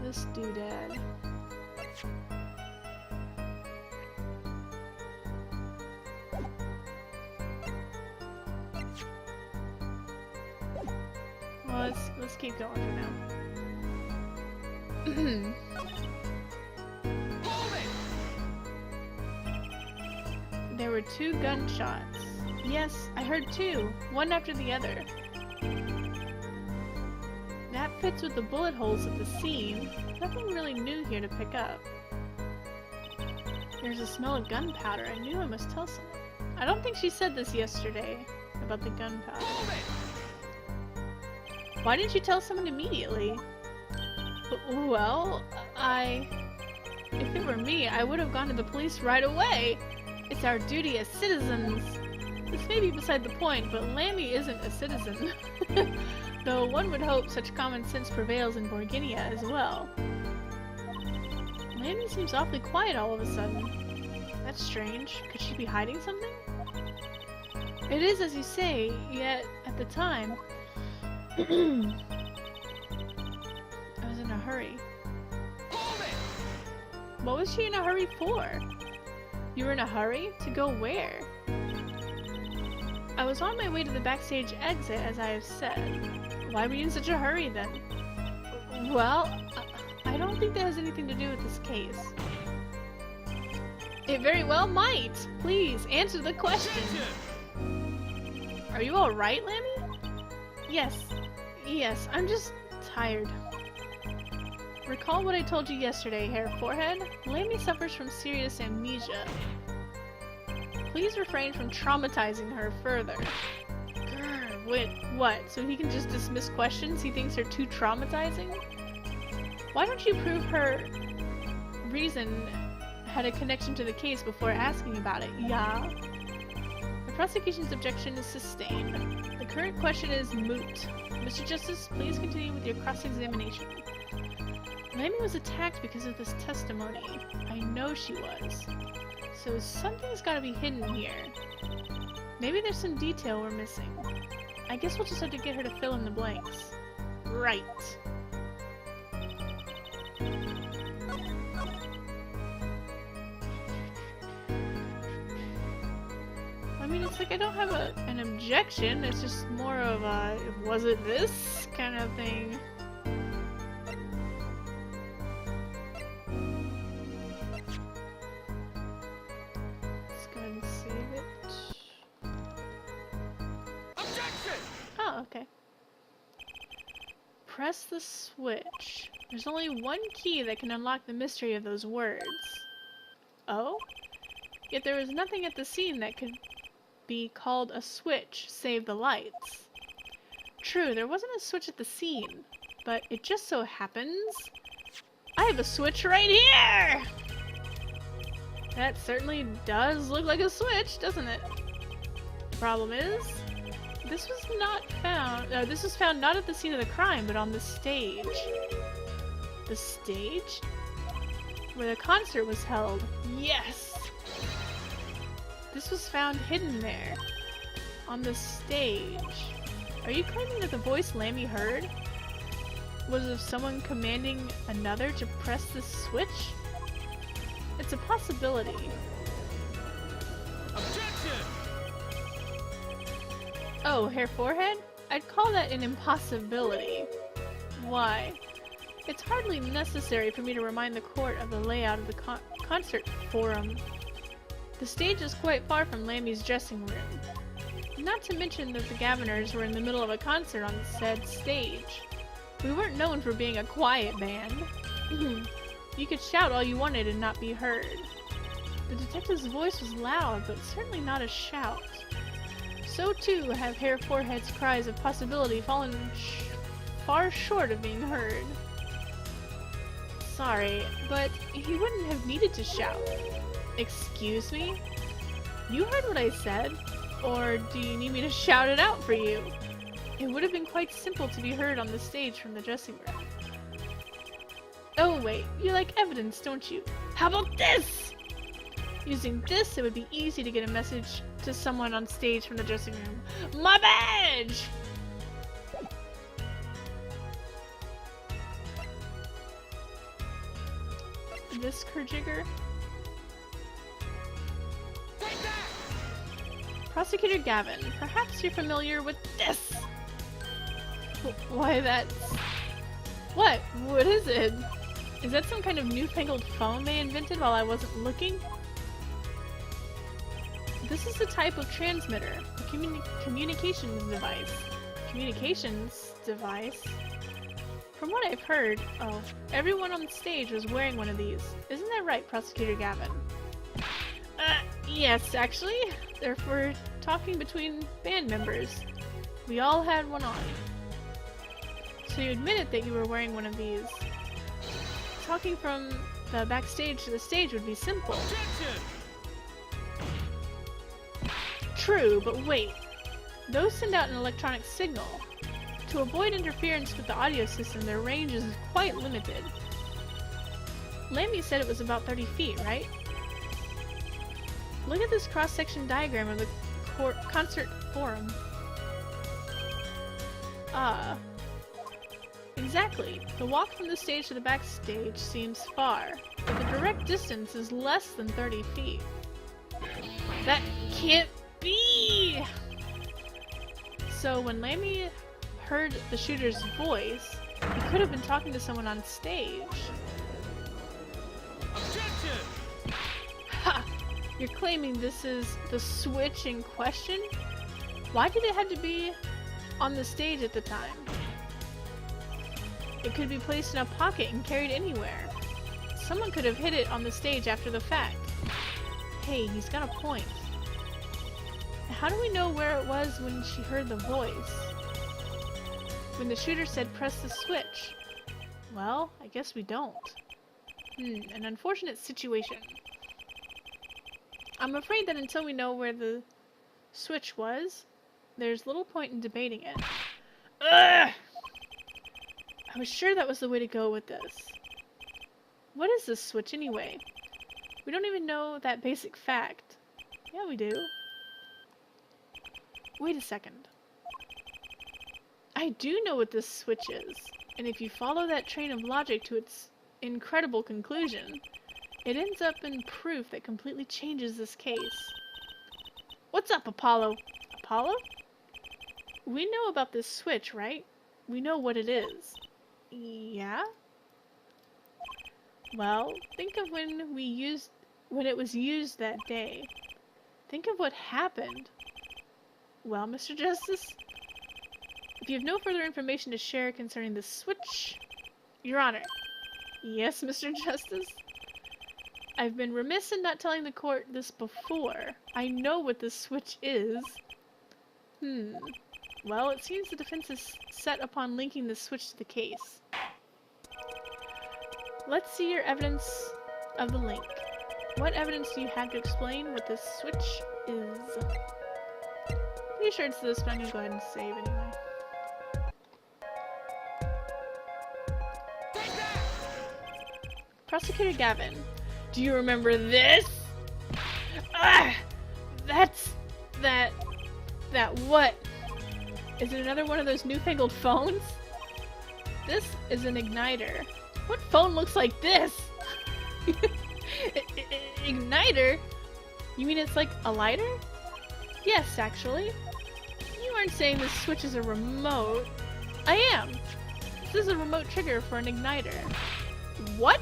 this doodad. Well, let's keep going for now. There were 2 gunshots. Yes, I heard 2, one after the other. That fits with the bullet holes at the scene. Nothing really new here to pick up. There's a smell of gunpowder. I knew I must tell someone. I don't think she said this yesterday about the gunpowder. Why didn't you tell someone immediately? Well, if it were me, I would have gone to the police right away. It's our duty as citizens. This may be beside the point, but Lammy isn't a citizen. Though one would hope such common sense prevails in Borginia as well. Lammy seems awfully quiet all of a sudden. That's strange. Could she be hiding something? It is as you say, yet at the time, I was in a hurry. What was she in a hurry for? You were in a hurry? To go where? I was on my way to the backstage exit, as I have said. Why were you in such a hurry then? Well, I don't think that has anything to do with this case. It very well might. Please, answer the question. Are you alright, Lammy? Yes, I'm just tired. Recall what I told you yesterday, Hair Forehead? Lammy suffers from serious amnesia. Please refrain from traumatizing her further. Grr, wait, what? So he can just dismiss questions he thinks are too traumatizing? Why don't you prove her reason had a connection to the case before asking about it? Yeah. The prosecution's objection is sustained. The current question is moot. Mr. Justice, please continue with your cross-examination. Lammy was attacked because of this testimony. I know she was. So something's gotta be hidden here. Maybe there's some detail we're missing. I guess we'll just have to get her to fill in the blanks. Right. I mean, it's like I don't have an objection, it's just more of a, was it this kind of thing. Let's go ahead and save it. Objection! Oh, okay. Press the switch. There's only one key that can unlock the mystery of those words. Oh? Yet there was nothing at the scene that could be called a switch, save the lights. True, there wasn't a switch at the scene, but it just so happens I have a switch right here! That certainly does look like a switch, doesn't it? Problem is, this was found not at the scene of the crime, but on the stage. The stage? Where the concert was held. Yes! This was found hidden there. On the stage. Are you claiming that the voice Lammy heard was of someone commanding another to press the switch? It's a possibility. Objection! Oh, Hair Forehead? I'd call that an impossibility. Why? It's hardly necessary for me to remind the court of the layout of the concert forum. The stage is quite far from Lammy's dressing room. Not to mention that the Gaviners were in the middle of a concert on said stage. We weren't known for being a quiet band. You could shout all you wanted and not be heard. The detective's voice was loud, but certainly not a shout. So too have Hair Forehead's cries of possibility fallen far short of being heard. Sorry, but he wouldn't have needed to shout. Excuse me? You heard what I said? Or do you need me to shout it out for you? It would have been quite simple to be heard on the stage from the dressing room. Oh wait, you like evidence, don't you? How about this? Using this, it would be easy to get a message to someone on stage from the dressing room. My badge! This Kerjigger? Prosecutor Gavin, perhaps you're familiar with this? Why that's... What? What is it? Is that some kind of newfangled phone they invented while I wasn't looking? This is a type of transmitter, a communications device. Communications device? From what I've heard, everyone on the stage was wearing one of these. Isn't that right, Prosecutor Gavin? Yes, actually. They're for talking between band members. We all had one on. So you admitted that you were wearing one of these. Talking from the backstage to the stage would be simple. Objection! True, but wait. Those send out an electronic signal. To avoid interference with the audio system, their range is quite limited. Lammy said it was about 30 feet, right? Look at this cross-section diagram of the concert forum. Exactly. The walk from the stage to the backstage seems far, but the direct distance is less than 30 feet. That can't be! So when Lammy heard the shooter's voice, he could have been talking to someone on stage. Objection! Ha! You're claiming this is the switch in question? Why did it have to be on the stage at the time? It could be placed in a pocket and carried anywhere. Someone could have hid it on the stage after the fact. Hey, he's got a point. How do we know where it was when she heard the voice? When the shooter said press the switch? Well, I guess we don't. An unfortunate situation. I'm afraid that until we know where the switch was, there's little point in debating it. Ugh! I was sure that was the way to go with this. What is this switch anyway? We don't even know that basic fact. Yeah, we do. Wait a second. I do know what this switch is, and if you follow that train of logic to its incredible conclusion, it ends up in proof that completely changes this case. What's up, Apollo? Apollo? We know about this switch, right? We know what it is. Yeah? Well, think of when it was used that day. Think of what happened. Well, Mr. Justice, if you have no further information to share concerning the switch... Your Honor. Yes, Mr. Justice? I've been remiss in not telling the court this before. I know what this switch is. Well, it seems the defense is set upon linking the switch to the case. Let's see your evidence of the link. What evidence do you have to explain what this switch is? Pretty sure it's this, but I'm gonna go ahead and save anyway. Prosecutor Gavin, do you remember this? Ah! That what? Is it another one of those newfangled phones? This is an igniter. What phone looks like this? Igniter? You mean it's like a lighter? Yes, actually. You aren't saying this switch is a remote. I am. This is a remote trigger for an igniter. What?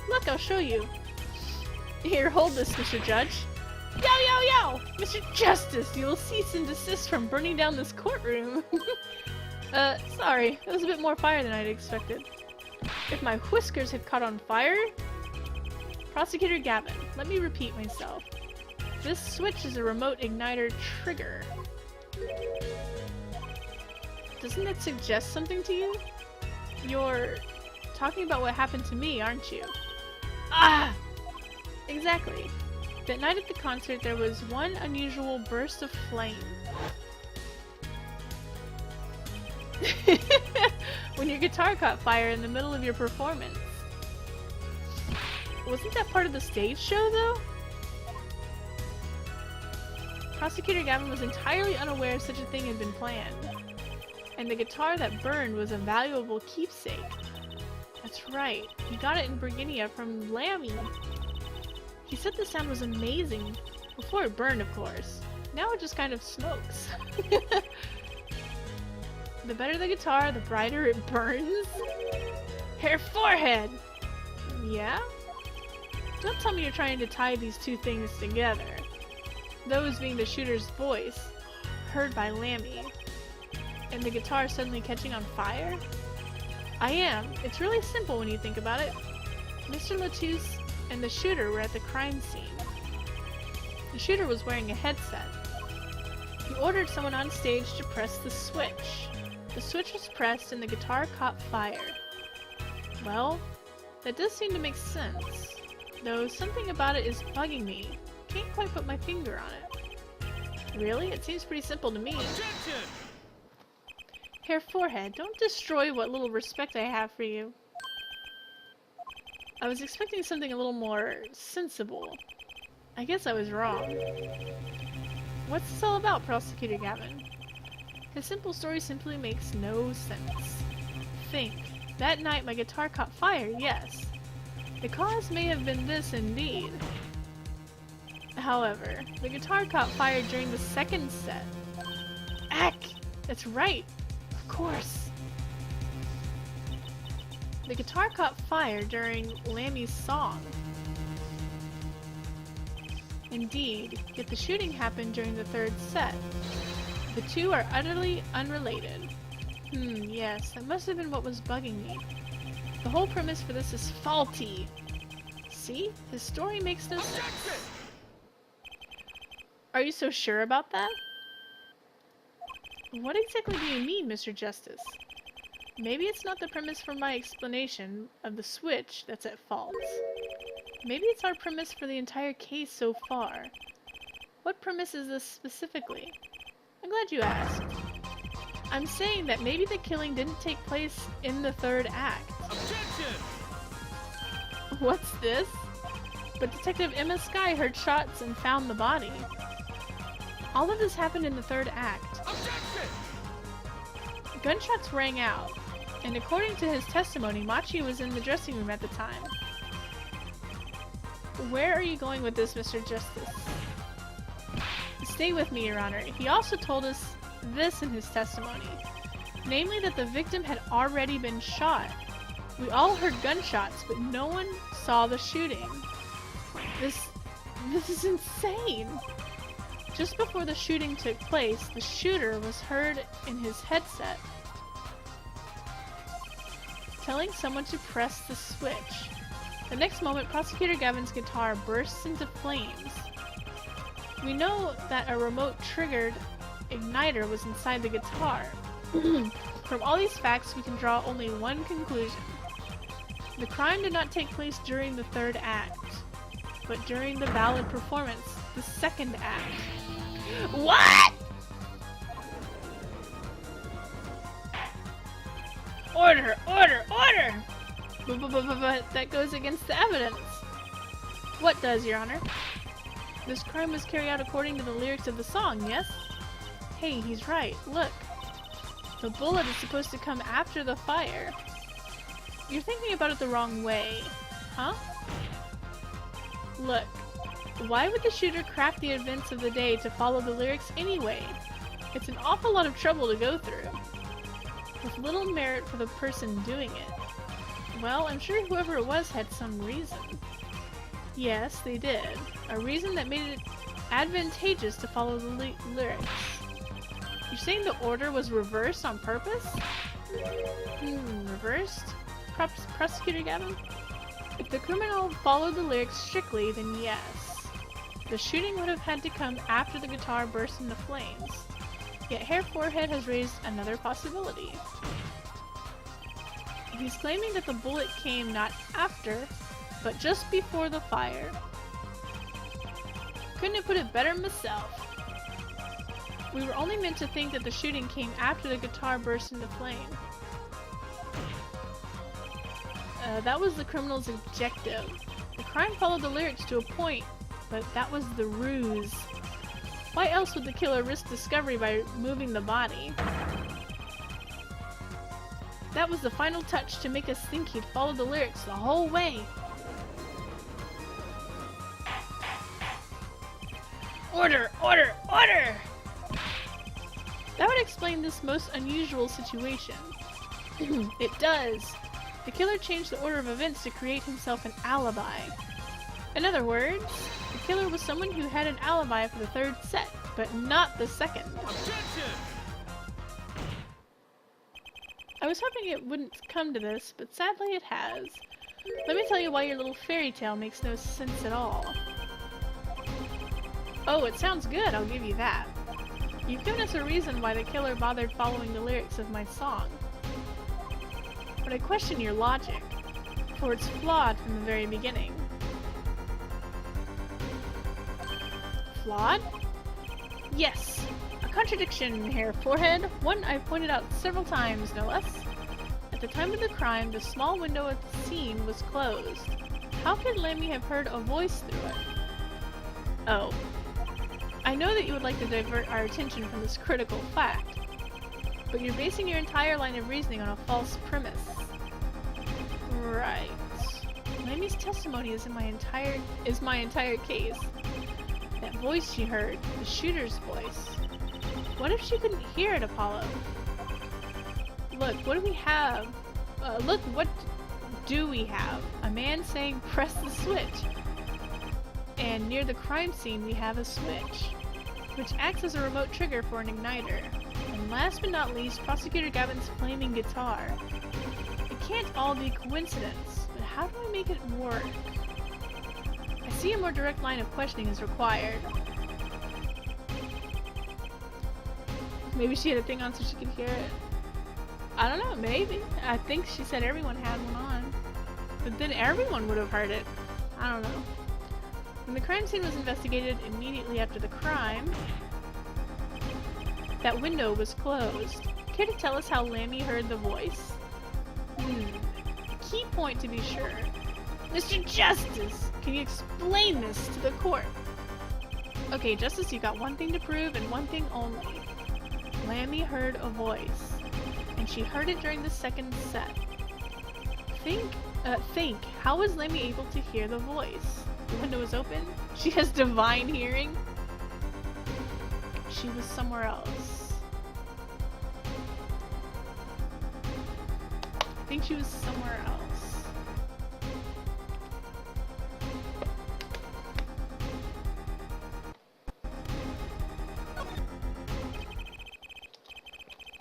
Look, I'll show you. Here, hold this, Mr. Judge. Yo, yo, yo! Mr. Justice, you will cease and desist from burning down this courtroom. Sorry. It was a bit more fire than I'd expected. If my whiskers had caught on fire... Prosecutor Gavin, let me repeat myself. This switch is a remote igniter trigger. Doesn't that suggest something to you? You're talking about what happened to me, aren't you? Ah! Exactly. That night at the concert, there was one unusual burst of flame. When your guitar caught fire in the middle of your performance. Wasn't that part of the stage show, though? Prosecutor Gavin was entirely unaware such a thing had been planned. And the guitar that burned was a valuable keepsake. That's right, he got it in Virginia from Lammy. He said the sound was amazing. Before it burned, of course. Now it just kind of smokes. The better the guitar, the brighter it burns. Her forehead! Yeah? Don't tell me you're trying to tie these two things together. Those being the shooter's voice, heard by Lammy, and the guitar suddenly catching on fire? I am. It's really simple when you think about it. Mr. Latouche and the shooter were at the crime scene. The shooter was wearing a headset. He ordered someone on stage to press the switch. The switch was pressed and the guitar caught fire. Well, that does seem to make sense. Though something about it is bugging me. Can't quite put my finger on it. Really? It seems pretty simple to me. Objection! Hair forehead, don't destroy what little respect I have for you. I was expecting something a little more sensible. I guess I was wrong. What's this all about, Prosecutor Gavin? His simple story simply makes no sense. Think. That night my guitar caught fire, yes. The cause may have been this indeed. However, the guitar caught fire during the second set. Ack! That's right! Of course! The guitar caught fire during Lammy's song. Indeed, yet the shooting happened during the third set. The two are utterly unrelated. Yes, that must have been what was bugging me. The whole premise for this is faulty. See? His story makes no sense. Are you so sure about that? What exactly do you mean, Mr. Justice? Maybe it's not the premise for my explanation of the switch that's at fault. Maybe it's our premise for the entire case so far. What premise is this specifically? I'm glad you asked. I'm saying that maybe the killing didn't take place in the third act. Objection! What's this? But Detective Emma Skye heard shots and found the body. All of this happened in the third act. Objection! Gunshots rang out, and according to his testimony, Machi was in the dressing room at the time. Where are you going with this, Mr. Justice? Stay with me, Your Honor. He also told us this in his testimony, namely that the victim had already been shot. We all heard gunshots, but no one saw the shooting. This is insane! Just before the shooting took place, the shooter was heard in his headset telling someone to press the switch. The next moment, Prosecutor Gavin's guitar bursts into flames. We know that a remote-triggered igniter was inside the guitar. From all these facts, we can draw only one conclusion. The crime did not take place during the third act, but during the ballad performance, the second act. What?! Order! Order! Order! But that goes against the evidence. What does, Your Honor? This crime was carried out according to the lyrics of the song, yes? Hey, he's right. Look. The bullet is supposed to come after the fire. You're thinking about it the wrong way. Huh? Look. Why would the shooter craft the events of the day to follow the lyrics anyway? It's an awful lot of trouble to go through, with little merit for the person doing it. Well, I'm sure whoever it was had some reason. Yes, they did. A reason that made it advantageous to follow the lyrics. You're saying the order was reversed on purpose? Reversed? Prosecutor Gavin? If the criminal followed the lyrics strictly, then yes. the shooting would have had to come after the guitar burst into flames. Yet Hair Forehead has raised another possibility. He's claiming that the bullet came not after, but just before the fire. Couldn't have put it better myself. We were only meant to think that the shooting came after the guitar burst into flame. That was the criminal's objective. The crime followed the lyrics to a point, but that was the ruse. Why else would the killer risk discovery by moving the body? That was the final touch to make us think he'd followed the lyrics the whole way. Order! Order! Order! That would explain this most unusual situation. It does. The killer changed the order of events to create himself an alibi. In other words, the killer was someone who had an alibi for the third set, but not the second. Objection! I was hoping it wouldn't come to this, but sadly it has. Let me tell you why your little fairy tale makes no sense at all. Oh, it sounds good, I'll give you that. You've given us a reason why the killer bothered following the lyrics of my song. But I question your logic, for it's flawed from the very beginning. Flawed? Yes, a contradiction, Hair Forehead, one I've pointed out several times, no less. At the time of the crime, the small window at the scene was closed. How could Lemmy have heard a voice through it? Oh. I know that you would like to divert our attention from this critical fact, but you're basing your entire line of reasoning on a false premise. Right. Lemmy's testimony is my entire case. That voice she heard, the shooter's voice. What if she couldn't hear it, Apollo? Look, what do we have? Look, what do we have? A man saying, "Press the switch." And near the crime scene we have a switch, which acts as a remote trigger for an igniter. And last but not least, Prosecutor Gavin's flaming guitar. It can't all be coincidence, but how do I make it work? I see a more direct line of questioning is required. Maybe she had a thing on so she could hear it. I don't know, maybe. I think she said everyone had one on. But then everyone would have heard it. I don't know. When the crime scene was investigated immediately after the crime, that window was closed. Care to tell us how Lemmy heard the voice? A key point to be sure. Mr. Justice, can you explain this to the court? Okay, Justice, you got one thing to prove and one thing only. Lemmy heard a voice, and she heard it during the second set. Think, how was Lemmy able to hear the voice? The window was open? She has divine hearing? She was somewhere else. I think she was somewhere else.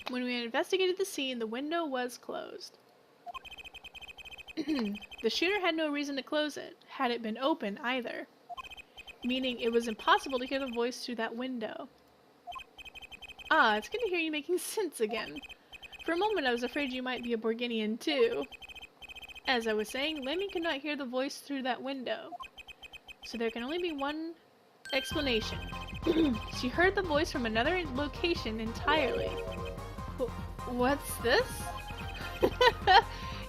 When we investigated the scene, the window was closed. The shooter had no reason to close it, had it been open either. Meaning it was impossible to hear the voice through that window. Ah, it's good to hear you making sense again. For a moment I was afraid you might be a Borginian too. As I was saying, Lemmy could not hear the voice through that window. So there can only be one explanation. She heard the voice from another location entirely. What's this?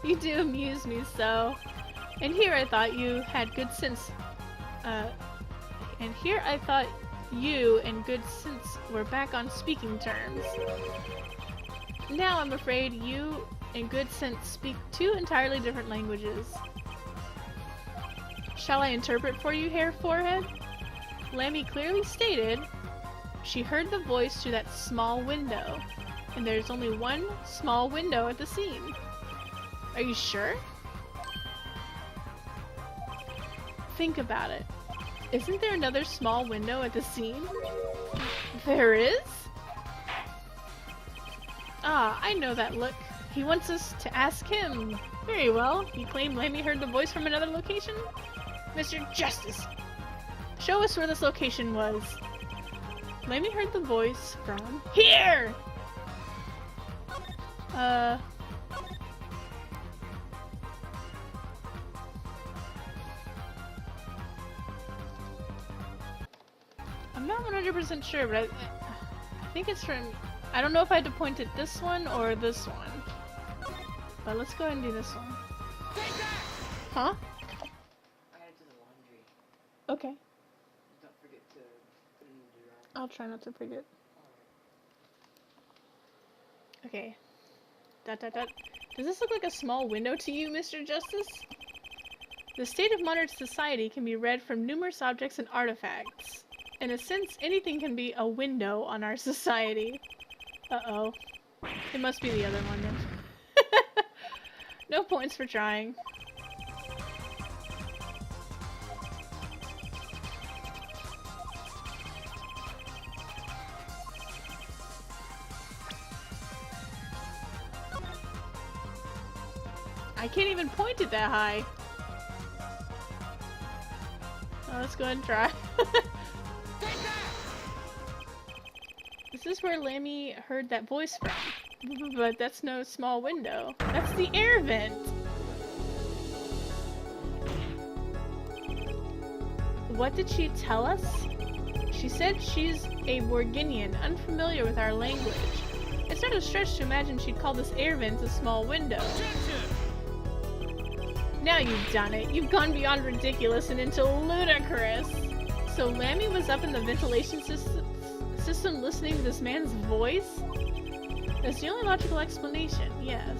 You do amuse me so. And here I thought you had good sense. And here I thought you and good sense were back on speaking terms. Now I'm afraid you and good sense speak two entirely different languages. Shall I interpret for you, Hair Forehead? Lemmy clearly stated she heard the voice through that small window, and there's only one small window at the scene. Are you sure? Think about it. Isn't there another small window at the scene? There is? Ah, I know that look. He wants us to ask him. Very well. You claim Lemmy heard the voice from another location? Mr. Justice! Show us where this location was. Lammy heard the voice from here! I'm not 100% sure, but I think it's from... I don't know if I had to point at this one or this one. But let's go ahead and do this one. Huh? I had to do the laundry. Okay. Don't forget to put it in the drawer. I'll try not to forget. Okay. Dot dot dot. Does this look like a small window to you, Mr. Justice? The state of modern society can be read from numerous objects and artifacts. In a sense, anything can be a window on our society. Uh-oh. It must be the other one then. No points for trying. I can't even point it that high. Oh, let's go ahead and try. This is where Lammy heard that voice from. But that's no small window. That's the air vent! What did she tell us? She said she's a Borginian, unfamiliar with our language. It's not a stretch to imagine she'd call this air vent a small window. Now you've done it. You've gone beyond ridiculous and into ludicrous. So Lammy was up in the ventilation system listening to this man's voice? That's the only logical explanation, yes.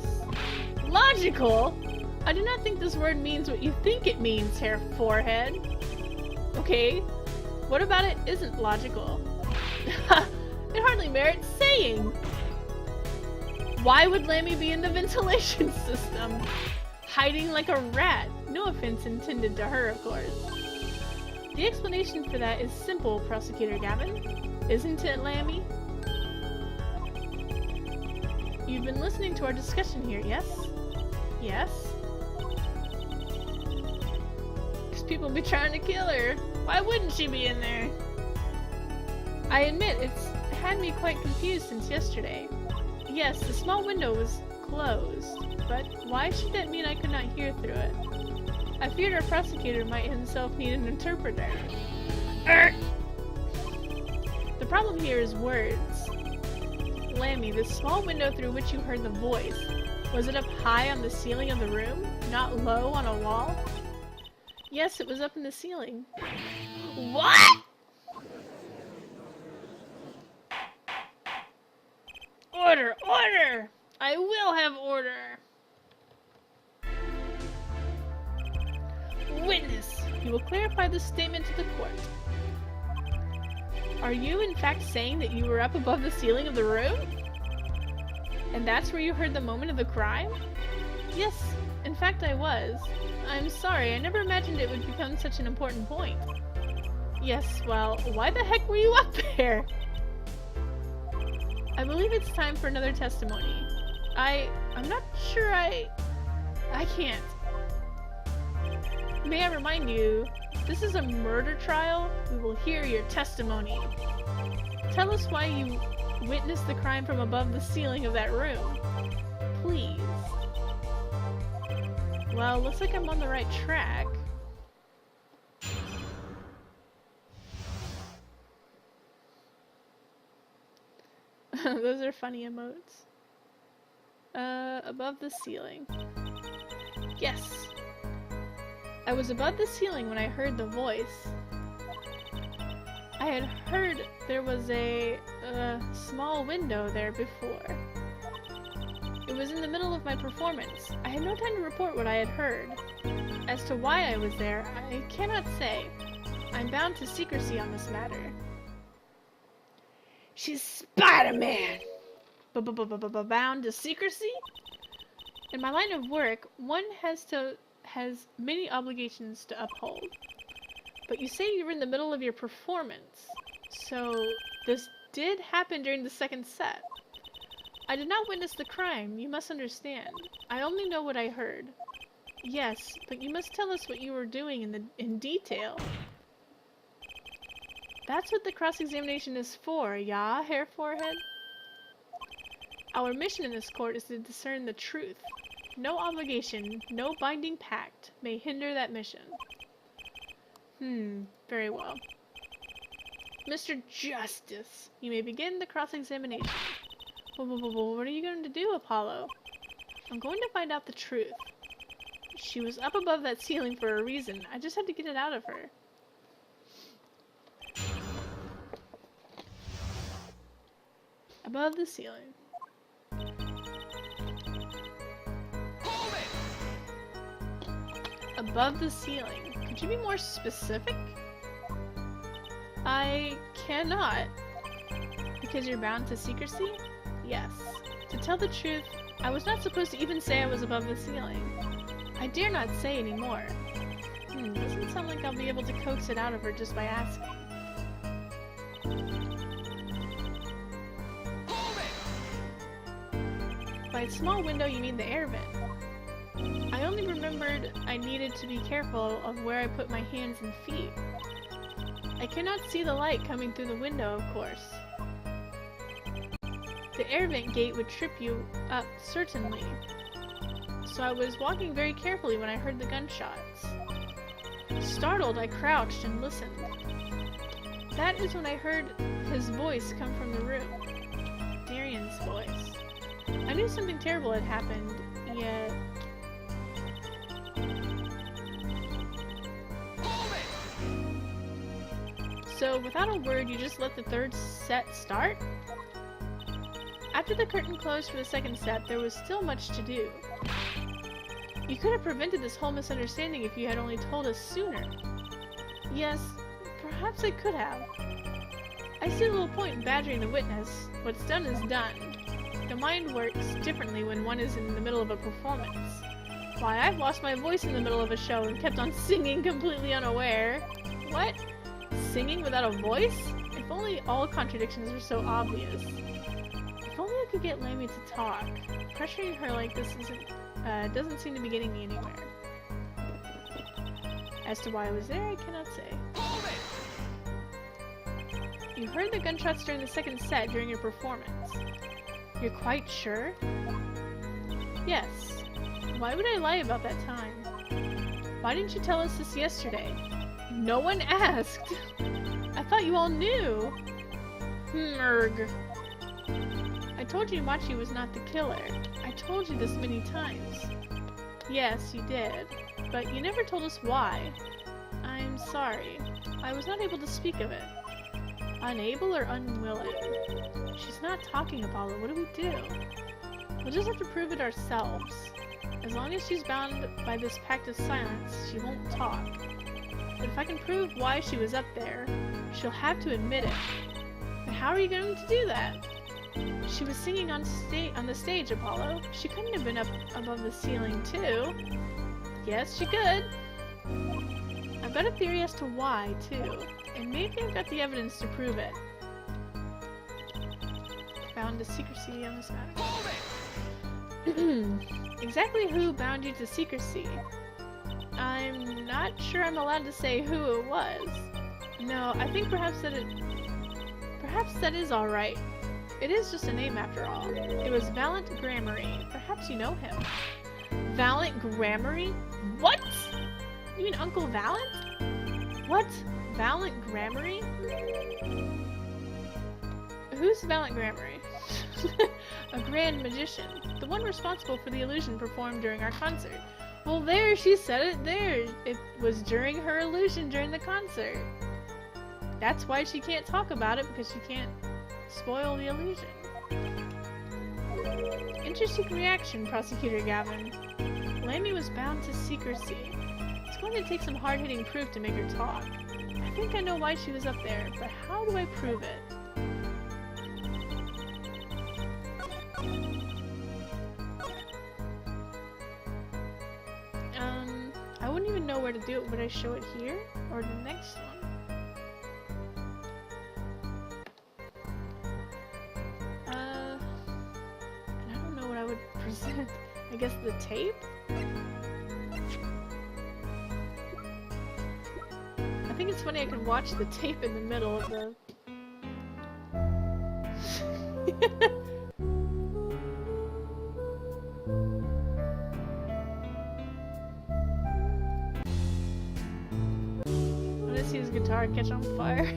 Logical? I do not think this word means what you think it means, Hair Forehead. Okay, what about it isn't logical? It hardly merits saying. Why would Lammy be in the ventilation system? Hiding like a rat. No offense intended to her, of course. The explanation for that is simple, Prosecutor Gavin. Isn't it, Lammy? You've been listening to our discussion here, yes? Yes? Because people be trying to kill her. Why wouldn't she be in there? I admit, it's had me quite confused since yesterday. Yes, the small window was closed, but why should that mean I could not hear through it? I feared our prosecutor might himself need an interpreter. The problem here is words. Lammy, the small window through which you heard the voice, was it up high on the ceiling of the room, not low on a wall? Yes, it was up in the ceiling. What?! Order! Order! I will have order! Witness, you will clarify this statement to the court. Are you in fact saying that you were up above the ceiling of the room? And that's where you heard the moment of the crime? Yes, in fact I was. I'm sorry, I never imagined it would become such an important point. Yes, well, why the heck were you up there? I believe it's time for another testimony. I'm not sure I can't. May I remind you, this is a murder trial. We will hear your testimony. Tell us why you witnessed the crime from above the ceiling of that room. Please. Well, looks like I'm on the right track. Those are funny emotes. Above the ceiling. Yes. I was above the ceiling when I heard the voice. I had heard there was a small window there before. It was in the middle of my performance. I had no time to report what I had heard. As to why I was there, I cannot say. I'm bound to secrecy on this matter. She's Spider-Man! Bound to secrecy? In my line of work, one has many obligations to uphold. But you say you were in the middle of your performance. So, this did happen during the second set. I did not witness the crime, you must understand. I only know what I heard. Yes, but you must tell us what you were doing in detail. That's what the cross-examination is for, yeah, hair forehead? Our mission in this court is to discern the truth. No obligation, no binding pact may hinder that mission. Very well. Mr. Justice, you may begin the cross-examination. What are you going to do, Apollo? I'm going to find out the truth. She was up above that ceiling for a reason. I just had to get it out of her. Above the ceiling. Hold it! Above the ceiling. Could you be more specific? I cannot. Because you're bound to secrecy? Yes. To tell the truth, I was not supposed to even say I was above the ceiling. I dare not say anymore. Doesn't sound like I'll be able to coax it out of her just by asking. Hold it! By a small window, you mean the air vent. I only remembered I needed to be careful of where I put my hands and feet. I cannot see the light coming through the window, of course. The air vent gate would trip you up, certainly. So I was walking very carefully when I heard the gunshots. Startled, I crouched and listened. That is when I heard his voice come from the room. Darian's voice. I knew something terrible had happened, yet... Hold it! So, without a word, you just let the third set start? After the curtain closed for the second set, there was still much to do. You could have prevented this whole misunderstanding if you had only told us sooner. Yes, perhaps I could have. I see the little point in badgering the witness. What's done is done. The mind works differently when one is in the middle of a performance. Why, I've lost my voice in the middle of a show and kept on singing completely unaware. What? Singing without a voice? If only all contradictions were so obvious. If only I could get Lammy to talk. Pressuring her like this doesn't seem to be getting me anywhere. As to why I was there, I cannot say. Hold it! You heard the gunshots during the second set during your performance. You're quite sure? Yes. Why would I lie about that time? Why didn't you tell us this yesterday? No one asked! I thought you all knew! Merg. I told you Machi was not the killer. I told you this many times. Yes, you did. But you never told us why. I'm sorry. I was not able to speak of it. Unable or unwilling? She's not talking, Apollo. What do we do? We'll just have to prove it ourselves. As long as she's bound by this pact of silence, she won't talk. But if I can prove why she was up there, she'll have to admit it. But how are you going to do that? She was singing on the stage, Apollo. She couldn't have been up above the ceiling, too. Yes, she could. I've got a theory as to why, too. And maybe I've got the evidence to prove it. Bound to secrecy on this matter. Hold it! Exactly who bound you to secrecy? I'm not sure I'm allowed to say who it was. No, I think perhaps that is alright. It is just a name after all. It was Valant Gramarye. Perhaps you know him. Valant Gramarye? What? You mean Uncle Valant? What? Valant Gramarye? Who's Valant Gramarye? A grand magician. The one responsible for the illusion performed during our concert. Well, there, she said it there. It was during her illusion during the concert. That's why she can't talk about it, because she can't spoil the illusion. Interesting reaction, Prosecutor Gavin. Lammy was bound to secrecy. It's going to take some hard-hitting proof to make her talk. I think I know why she was up there, but how do I prove it? I wouldn't even know where to do it. Would I show it here? Or the next one? And I don't know what I would present. I guess the tape? I think it's funny I could watch the tape in the middle of the... I want to see his guitar catch on fire.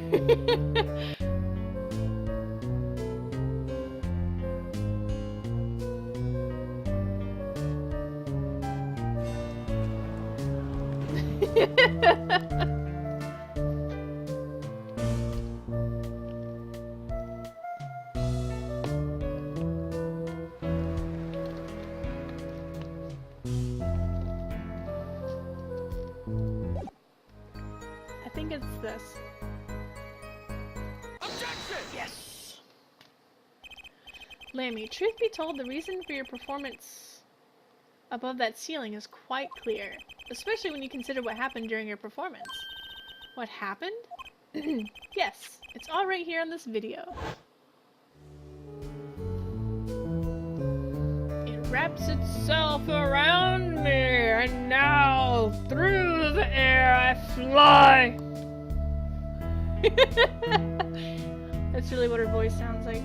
I think it's this. Objection! Yes! Lammy, truth be told, the reason for your performance above that ceiling is quite clear. Especially when you consider what happened during your performance. What happened? Yes, it's all right here on this video. It wraps itself around me, and now through the air I fly. That's really what her voice sounds like.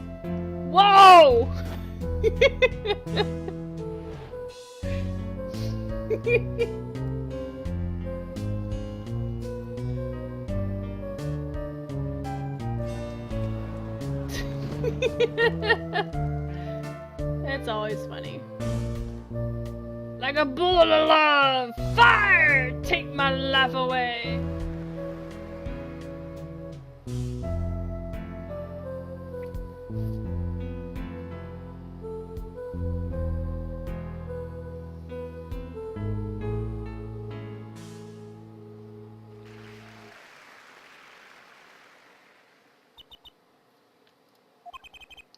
Whoa! That's always funny. Like a bullet of love! Fire! Take my life away!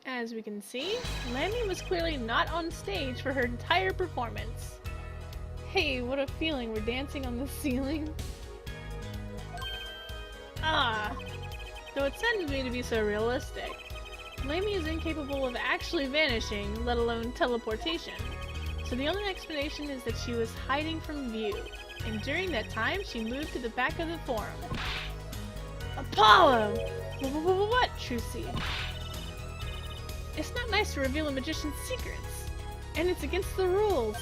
As we can see, Lammy was clearly not on stage for her entire performance. Hey, what a feeling, we're dancing on the ceiling. Ah, though it saddens me to be so realistic. Lammy is incapable of actually vanishing, let alone teleportation. So the only explanation is that she was hiding from view, and during that time she moved to the back of the forum. Apollo! What, Trucy? It's not nice to reveal a magician's secrets, and it's against the rules.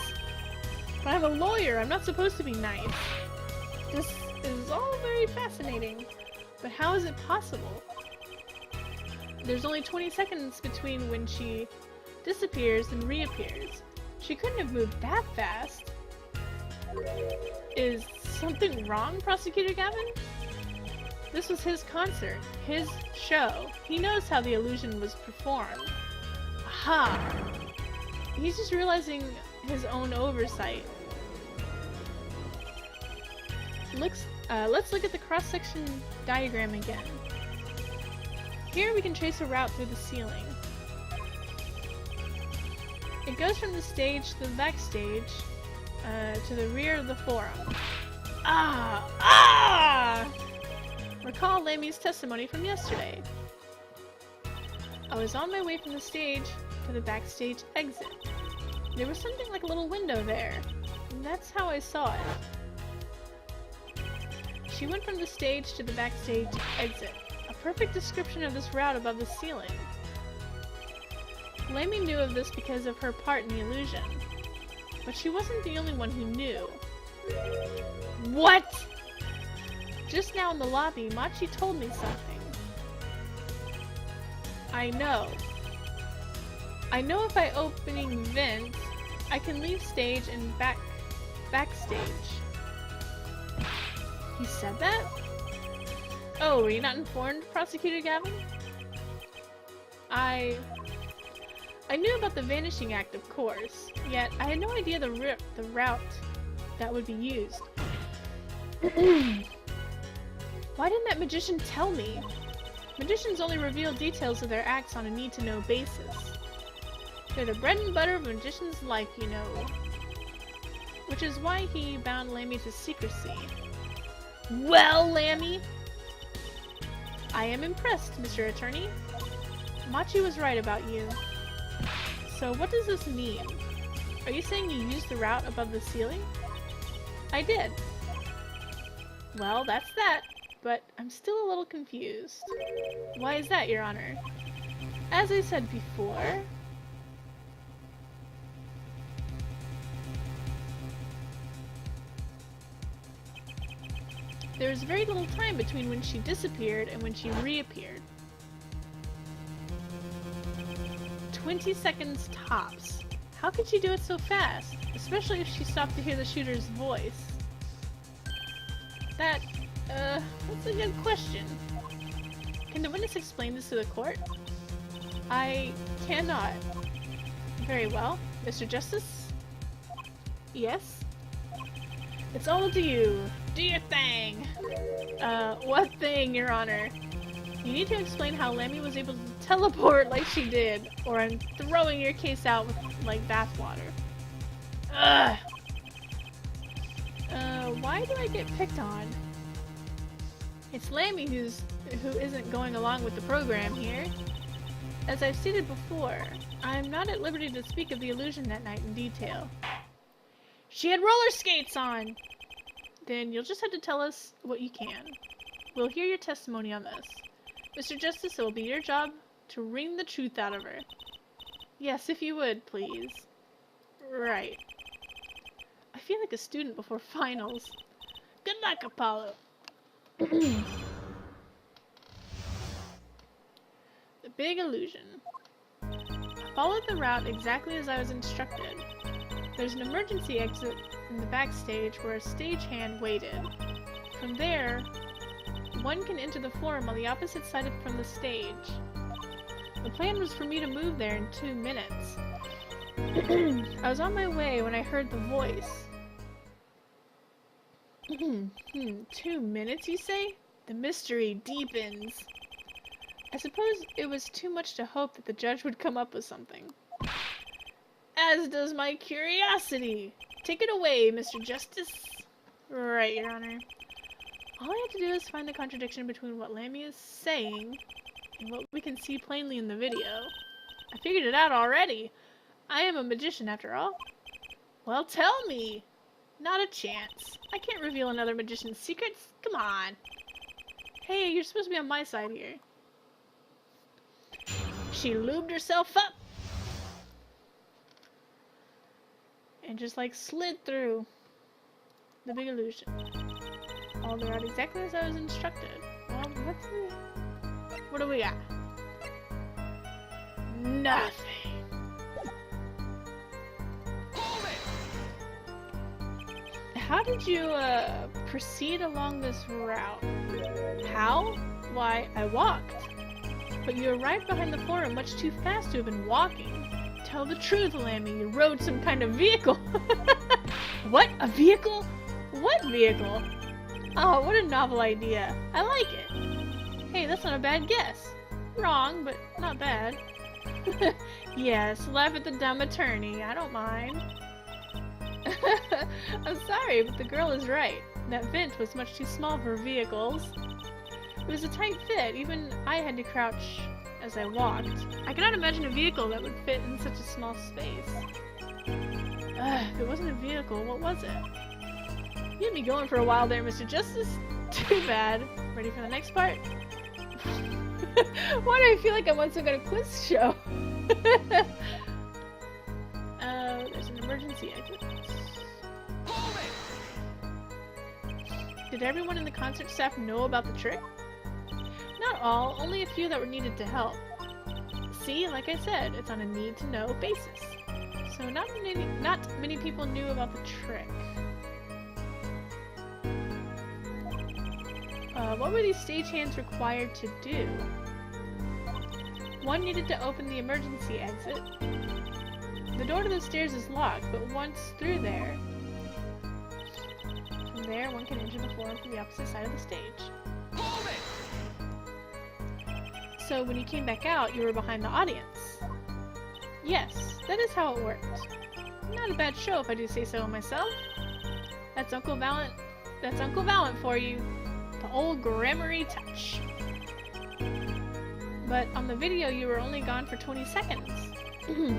But I'm a lawyer, I'm not supposed to be nice. This is all very fascinating, but how is it possible? There's only 20 seconds between when she disappears and reappears. She couldn't have moved that fast. Is something wrong, Prosecutor Gavin? This was his concert, his show. He knows how the illusion was performed. Aha! He's just realizing his own oversight. Let's look at the cross-section diagram again. Here we can trace a route through the ceiling. It goes from the stage to the backstage, to the rear of the forum. Ah! Recall Lammy's testimony from yesterday. I was on my way from the stage to the backstage exit. There was something like a little window there, and that's how I saw it. She went from the stage to the backstage exit. A perfect description of this route above the ceiling. Lammy knew of this because of her part in the illusion. But she wasn't the only one who knew. What? Just now in the lobby, Machi told me something. I know. I know if I opening vent, I can leave stage and backstage. He said that? Oh, were you not informed, Prosecutor Gavin? I knew about the Vanishing Act, of course, yet I had no idea the route that would be used. Why didn't that magician tell me? Magicians only reveal details of their acts on a need-to-know basis. They're the bread and butter of a magician's life, you know. Which is why he bound Lammy to secrecy. Well, Lammy! I am impressed, Mr. Attorney. Machi was right about you. So what does this mean? Are you saying you used the route above the ceiling? I did. Well, that's that. but I'm still a little confused. Why is that, Your Honor? As I said before, there was very little time between when she disappeared and when she reappeared. 20 seconds tops. How could she do it so fast? Especially if she stopped to hear the shooter's voice. That's a good question. Can the witness explain this to the court? I cannot. Very well. Mr. Justice? Yes? It's all up to you. Do your thing! What thing, Your Honor? You need to explain how Lammy was able to teleport like she did, or I'm throwing your case out with, like, bathwater. Ugh! Why do I get picked on? It's Lammy who isn't going along with the program here. As I've stated before, I'm not at liberty to speak of the illusion that night in detail. She had roller skates on! Then you'll just have to tell us what you can. We'll hear your testimony on this. Mr. Justice, it will be your job to wring the truth out of her. Yes, if you would, please. Right. I feel like a student before finals. Good luck, Apollo. The big illusion. I followed the route exactly as I was instructed. There's an emergency exit in the backstage where a stagehand waited. From there, one can enter the forum on the opposite side from the stage. The plan was for me to move there in 2 minutes. I was on my way when I heard the voice. 2 minutes, you say? The mystery deepens. I suppose it was too much to hope that the judge would come up with something. As does my curiosity. Take it away, Mr. Justice. Right, Your Honor. All I have to do is find the contradiction between what Lammy is saying and what we can see plainly in the video. I figured it out already. I am a magician after all. Well, tell me. Not a chance. I can't reveal another magician's secrets. Come on. Hey, you're supposed to be on my side here. She lubed herself up. And just like slid through the big illusion. All the route exactly as I was instructed. Well, what do we got? Nothing. How did you proceed along this route? How? Why, I walked. But you arrived behind the forum much too fast to have been walking. Tell the truth, Lammy. You rode some kind of vehicle. What? A vehicle? What vehicle? Oh, what a novel idea. I like it. Hey, that's not a bad guess. Wrong, but not bad. Yes, laugh at the dumb attorney. I don't mind. I'm sorry, but the girl is right. That vent was much too small for vehicles. It was a tight fit. Even I had to crouch as I walked. I cannot imagine a vehicle that would fit in such a small space. If it wasn't a vehicle, what was it? You had me going for a while there, Mr. Justice. Too bad. Ready for the next part? Why do I feel like I'm on some kind of quiz show? There's an emergency exit. Did everyone in the concert staff know about the trick? Not all, only a few that were needed to help. See, like I said, it's on a need-to-know basis. So not many people knew about the trick. What were these stagehands required to do? One needed to open the emergency exit. The door to the stairs is locked, but once through there, from there one can enter the forum from the opposite side of the stage. So when you came back out, you were behind the audience. Yes, that is how it worked. Not a bad show if I do say so myself. That's Uncle Valent. That's Uncle Valent for you. The old Grammary touch. But on the video you were only gone for 20 seconds.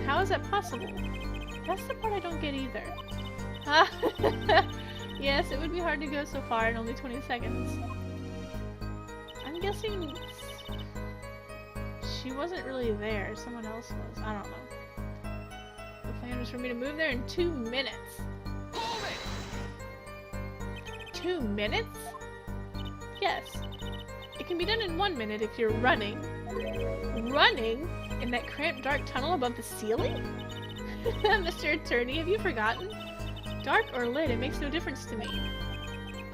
How is that possible? That's the part I don't get either. Yes, it would be hard to go so far in only 20 seconds. guessing she wasn't really there. Someone else was. I don't know. The plan was for me to move there in 2 minutes. Hold it! 2 minutes? Yes. It can be done in 1 minute if you're running. Running? In that cramped dark tunnel above the ceiling? Mr. Attorney, have you forgotten? Dark or lit, it makes no difference to me.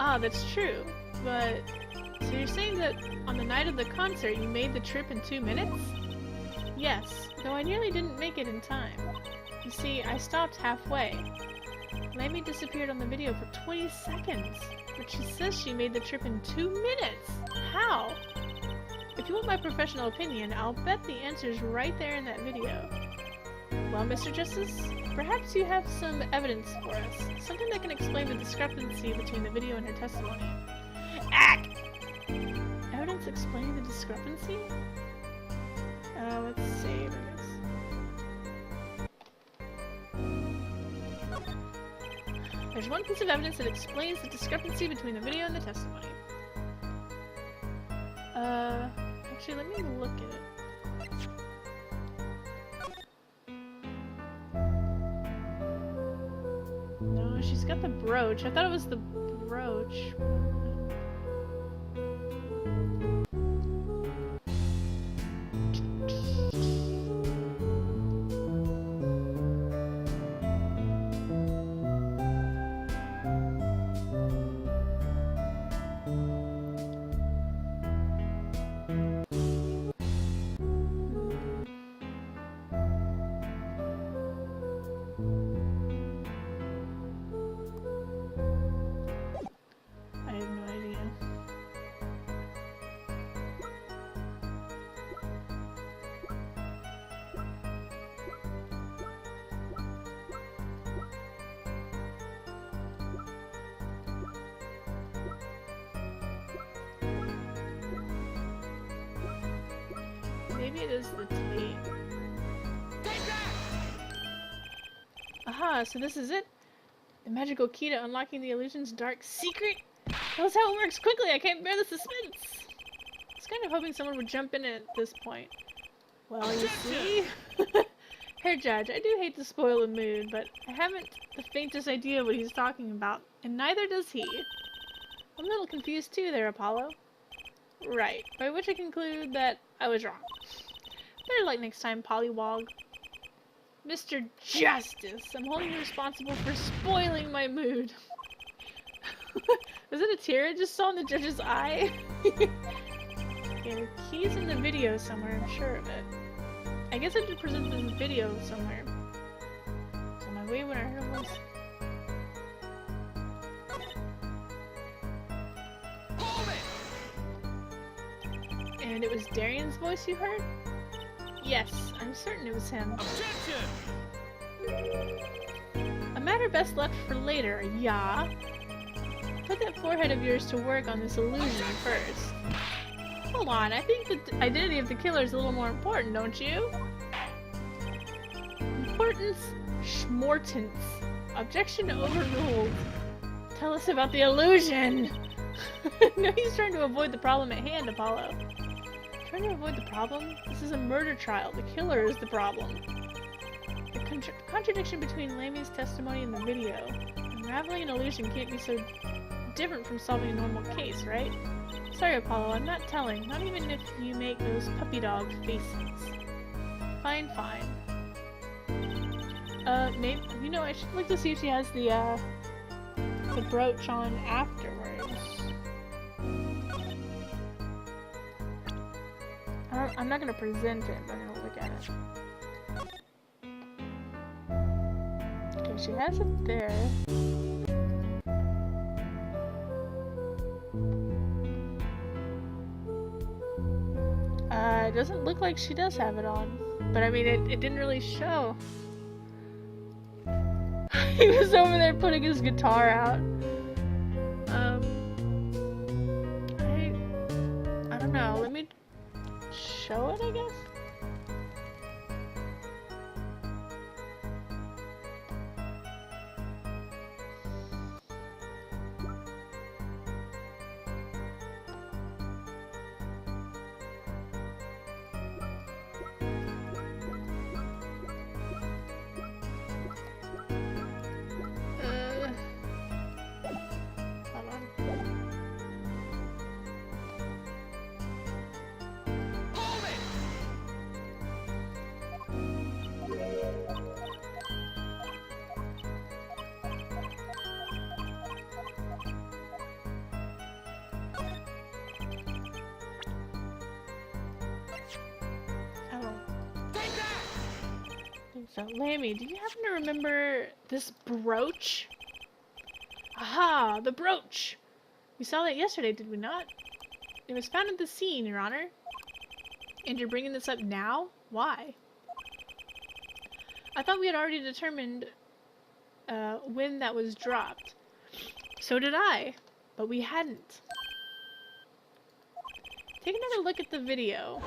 Ah, that's true. But... so you're saying that on the night of the concert you made the trip in 2 minutes? Yes, though I nearly didn't make it in time. You see, I stopped halfway. Lammy disappeared on the video for 20 seconds, but she says she made the trip in 2 minutes. How? If you want my professional opinion, I'll bet the answer's right there in that video. Well, Mr. Justice, perhaps you have some evidence for us. Something that can explain the discrepancy between the video and her testimony. Ack! Evidence explaining the discrepancy? Let's save this. There's one piece of evidence that explains the discrepancy between the video and the testimony. Actually, let me look at it. No, she's got the brooch. I thought it was the brooch. I have no idea. Maybe it is the tape. Take that! Aha, so this is it? The magical key to unlocking the illusion's dark secret? Tell us how it works quickly, I can't bear the suspense! I was kind of hoping someone would jump in at this point. Well, you see? Herr Judge, I do hate to spoil the mood, but I haven't the faintest idea what he's talking about, and neither does he. I'm a little confused too there, Apollo. Right, by which I conclude that I was wrong. Better luck next time, Pollywog. Mr. Justice, I'm holding you responsible for spoiling my mood. Was it a tear I just saw in the judge's eye? Okay, the key's in the video somewhere, I'm sure of it. I guess I did present this video somewhere. So my way when I heard a voice. Hold it! And it was Darian's voice you heard? Yes, I'm certain it was him. Objection! A matter best left for later, yeah? Put that forehead of yours to work on this illusion first. Hold on, I think the identity of the killer is a little more important, don't you? Importance? Schmortance. Objection overruled. Tell us about the illusion! No, he's trying to avoid the problem at hand, Apollo. Trying to avoid the problem? This is a murder trial. The killer is the problem. The contradiction between Lammy's testimony and the video. Unraveling an illusion can't be so different from solving a normal case, right? Sorry, Apollo, I'm not telling. Not even if you make those puppy dog faces. Fine, fine. Maybe, you know, I should look to see if she has the brooch on afterwards. I'm not gonna present it, but I'm gonna look at it. Okay, she has it there. It doesn't look like she does have it on. But I mean, it didn't really show. He was over there putting his guitar out. I don't know. Let me show it, I guess? So, Lammy, do you happen to remember this brooch? Aha, the brooch! We saw that yesterday, did we not? It was found at the scene, Your Honor. And you're bringing this up now? Why? I thought we had already determined when that was dropped. So did I, but we hadn't. Take another look at the video.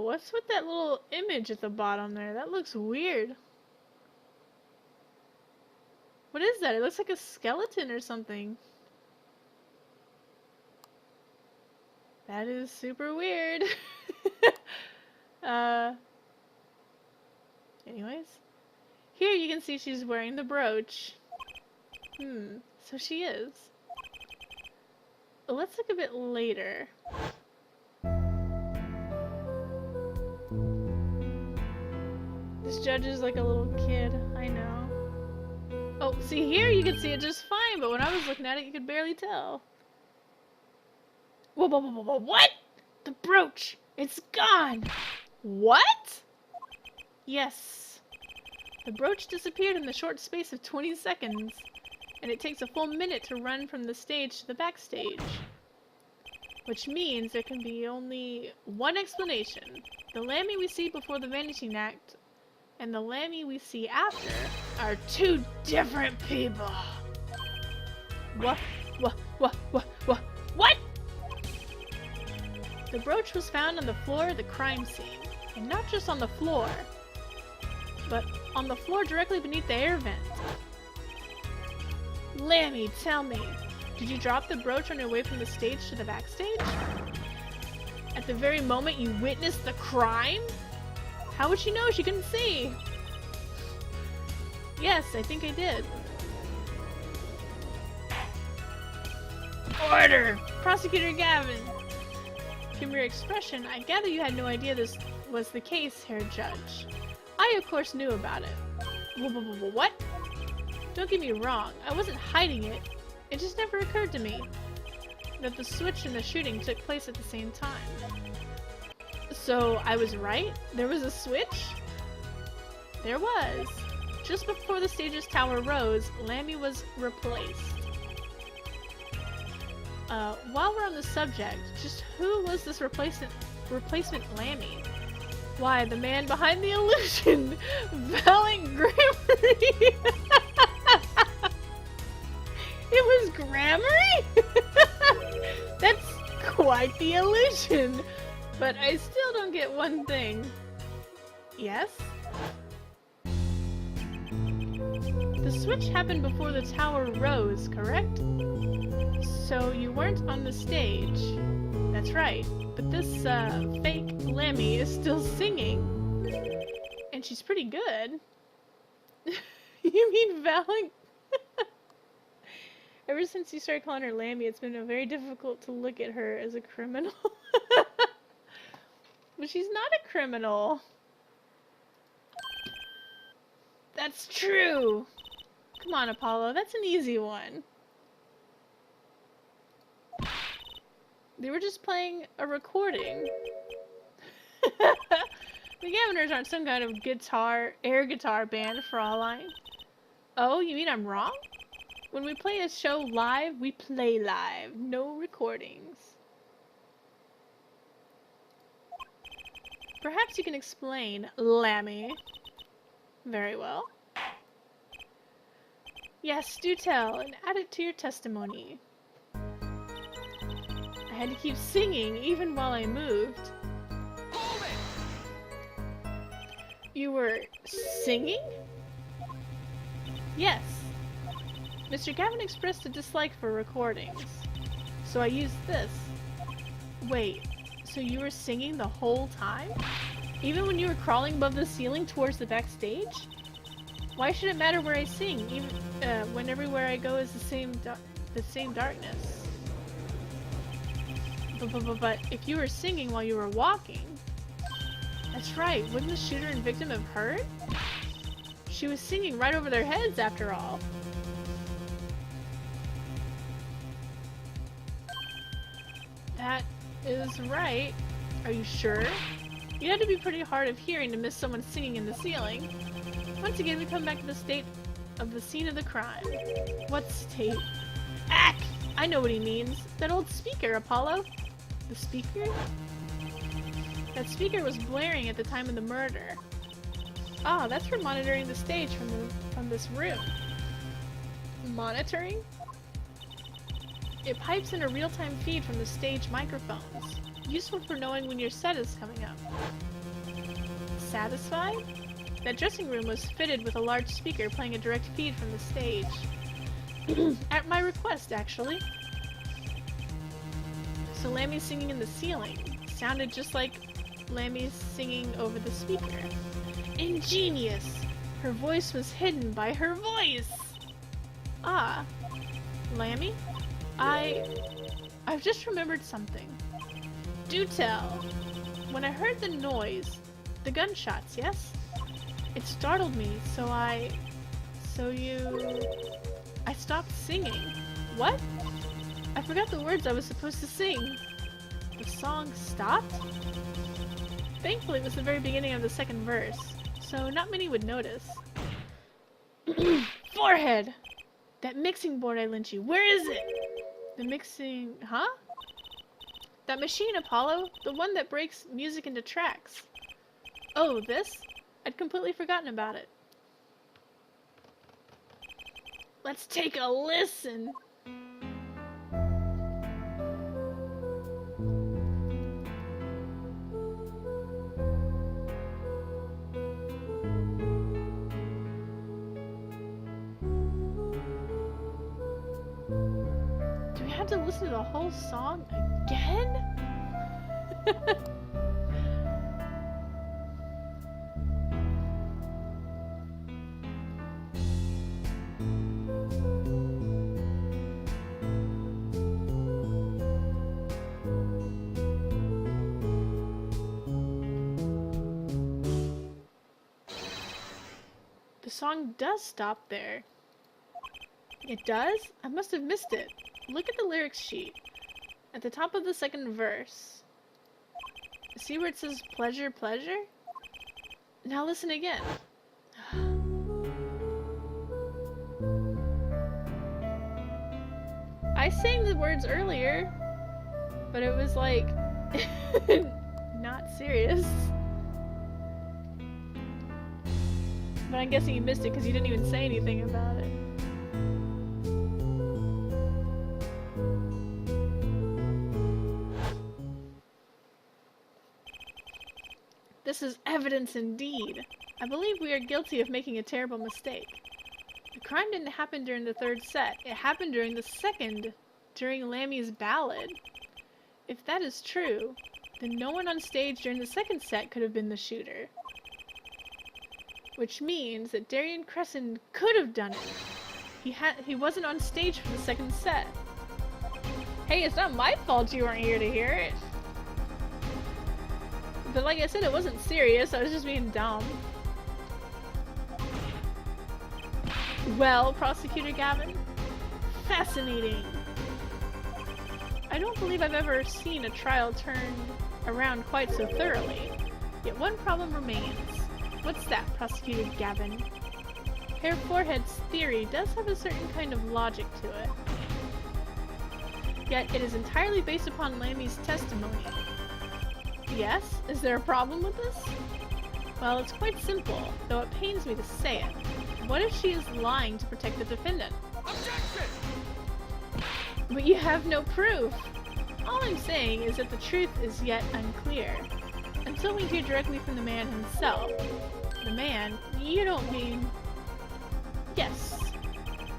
What's with that little image at the bottom there? That looks weird. What is that? It looks like a skeleton or something. That is super weird. Anyways. Here you can see she's wearing the brooch. So she is. Let's look a bit later. This judge is like a little kid, I know. Oh, see here you can see it just fine, but when I was looking at it you could barely tell. Whoa, whoa, whoa, whoa, whoa, what? The brooch! It's gone! What? Yes. The brooch disappeared in the short space of 20 seconds, and it takes a full minute to run from the stage to the backstage. Which means there can be only one explanation. The Lammy we see before the Vanishing Act and the Lammy we see after are two different people. What? What? The brooch was found on the floor of the crime scene. And not just on the floor, but on the floor directly beneath the air vent. Lammy, tell me, did you drop the brooch on your way from the stage to the backstage? At the very moment you witnessed the crime? How would she know? She couldn't see. Yes, I think I did. Order! Prosecutor Gavin! From your expression, I gather you had no idea this was the case, Herr Judge. I, of course, knew about it. What? Don't get me wrong, I wasn't hiding it. It just never occurred to me that the switch and the shooting took place at the same time. So, I was right? There was a switch? There was. Just before the stage's tower rose, Lammy was replaced. While we're on the subject, just who was this replacement Lammy? Why, the man behind the illusion! Valiant Grammary! It was Grammary? That's quite the illusion! But I still don't get one thing. Yes? The switch happened before the tower rose, correct? So you weren't on the stage. That's right. But this, fake Lammy is still singing. And she's pretty good. You mean Valiant? Ever since you started calling her Lammy, it's been very difficult to look at her as a criminal. But she's not a criminal. That's true. Come on, Apollo. That's an easy one. They were just playing a recording. The Gaviners aren't some kind of air guitar band, Fraulein. Oh, you mean I'm wrong? When we play a show live, we play live. No recordings. Perhaps you can explain, Lammy. Very well. Yes, do tell, and add it to your testimony. I had to keep singing even while I moved. Hold it! You were singing? Yes. Mr. Gavin expressed a dislike for recordings, so I used this. Wait, so you were singing the whole time? Even when you were crawling above the ceiling towards the backstage? Why should it matter where I sing, even when everywhere I go is the same darkness? But if you were singing while you were walking... That's right, wouldn't the shooter and victim have heard? She was singing right over their heads after all. That is right. Are you sure? You had to be pretty hard of hearing to miss someone singing in the ceiling. Once again, we come back to the state of the scene of the crime. What state? Ah! I know what he means. That old speaker, Apollo. The speaker? That speaker was blaring at the time of the murder. Ah, that's for monitoring the stage from this room. Monitoring? It pipes in a real-time feed from the stage microphones. Useful for knowing when your set is coming up. Satisfied? That dressing room was fitted with a large speaker playing a direct feed from the stage. At my request, actually. So Lammy's singing in the ceiling. Sounded just like Lammy's singing over the speaker. Ingenious! Her voice was hidden by her voice! Ah. Lammy? I've just remembered something. Do tell. When I heard the noise, the gunshots, yes? It startled me, so I stopped singing. What? I forgot the words I was supposed to sing. The song stopped? Thankfully, it was the very beginning of the second verse, so not many would notice. Forehead! That mixing board I lent you, where is it? The mixing... huh? That machine, Apollo, the one that breaks music into tracks. Oh, this? I'd completely forgotten about it. Let's take a listen! Do we have to listen to the whole song again? The song does stop there. It does? I must have missed it. Look at the lyrics sheet. At the top of the second verse. See where it says pleasure, pleasure? Now listen again. I sang the words earlier, but it was like not serious. But I'm guessing you missed it because you didn't even say anything about it. This is evidence indeed. I believe we are guilty of making a terrible mistake. The crime didn't happen during the third set. It happened during the second, during Lammy's ballad. If that is true, then no one on stage during the second set could have been the shooter. Which means that Darian Crescent could have done it. He wasn't on stage for the second set. Hey, it's not my fault you weren't here to hear it. But like I said, it wasn't serious, I was just being dumb. Well, Prosecutor Gavin, fascinating. I don't believe I've ever seen a trial turned around quite so thoroughly. Yet one problem remains. What's that, Prosecutor Gavin? Herr Forehead's theory does have a certain kind of logic to it. Yet it is entirely based upon Lammy's testimony. Yes? Is there a problem with this? Well, it's quite simple, though it pains me to say it. What if she is lying to protect the defendant? Objection! But you have no proof! All I'm saying is that the truth is yet unclear. Until we hear directly from the man himself. The man? You don't mean... Yes.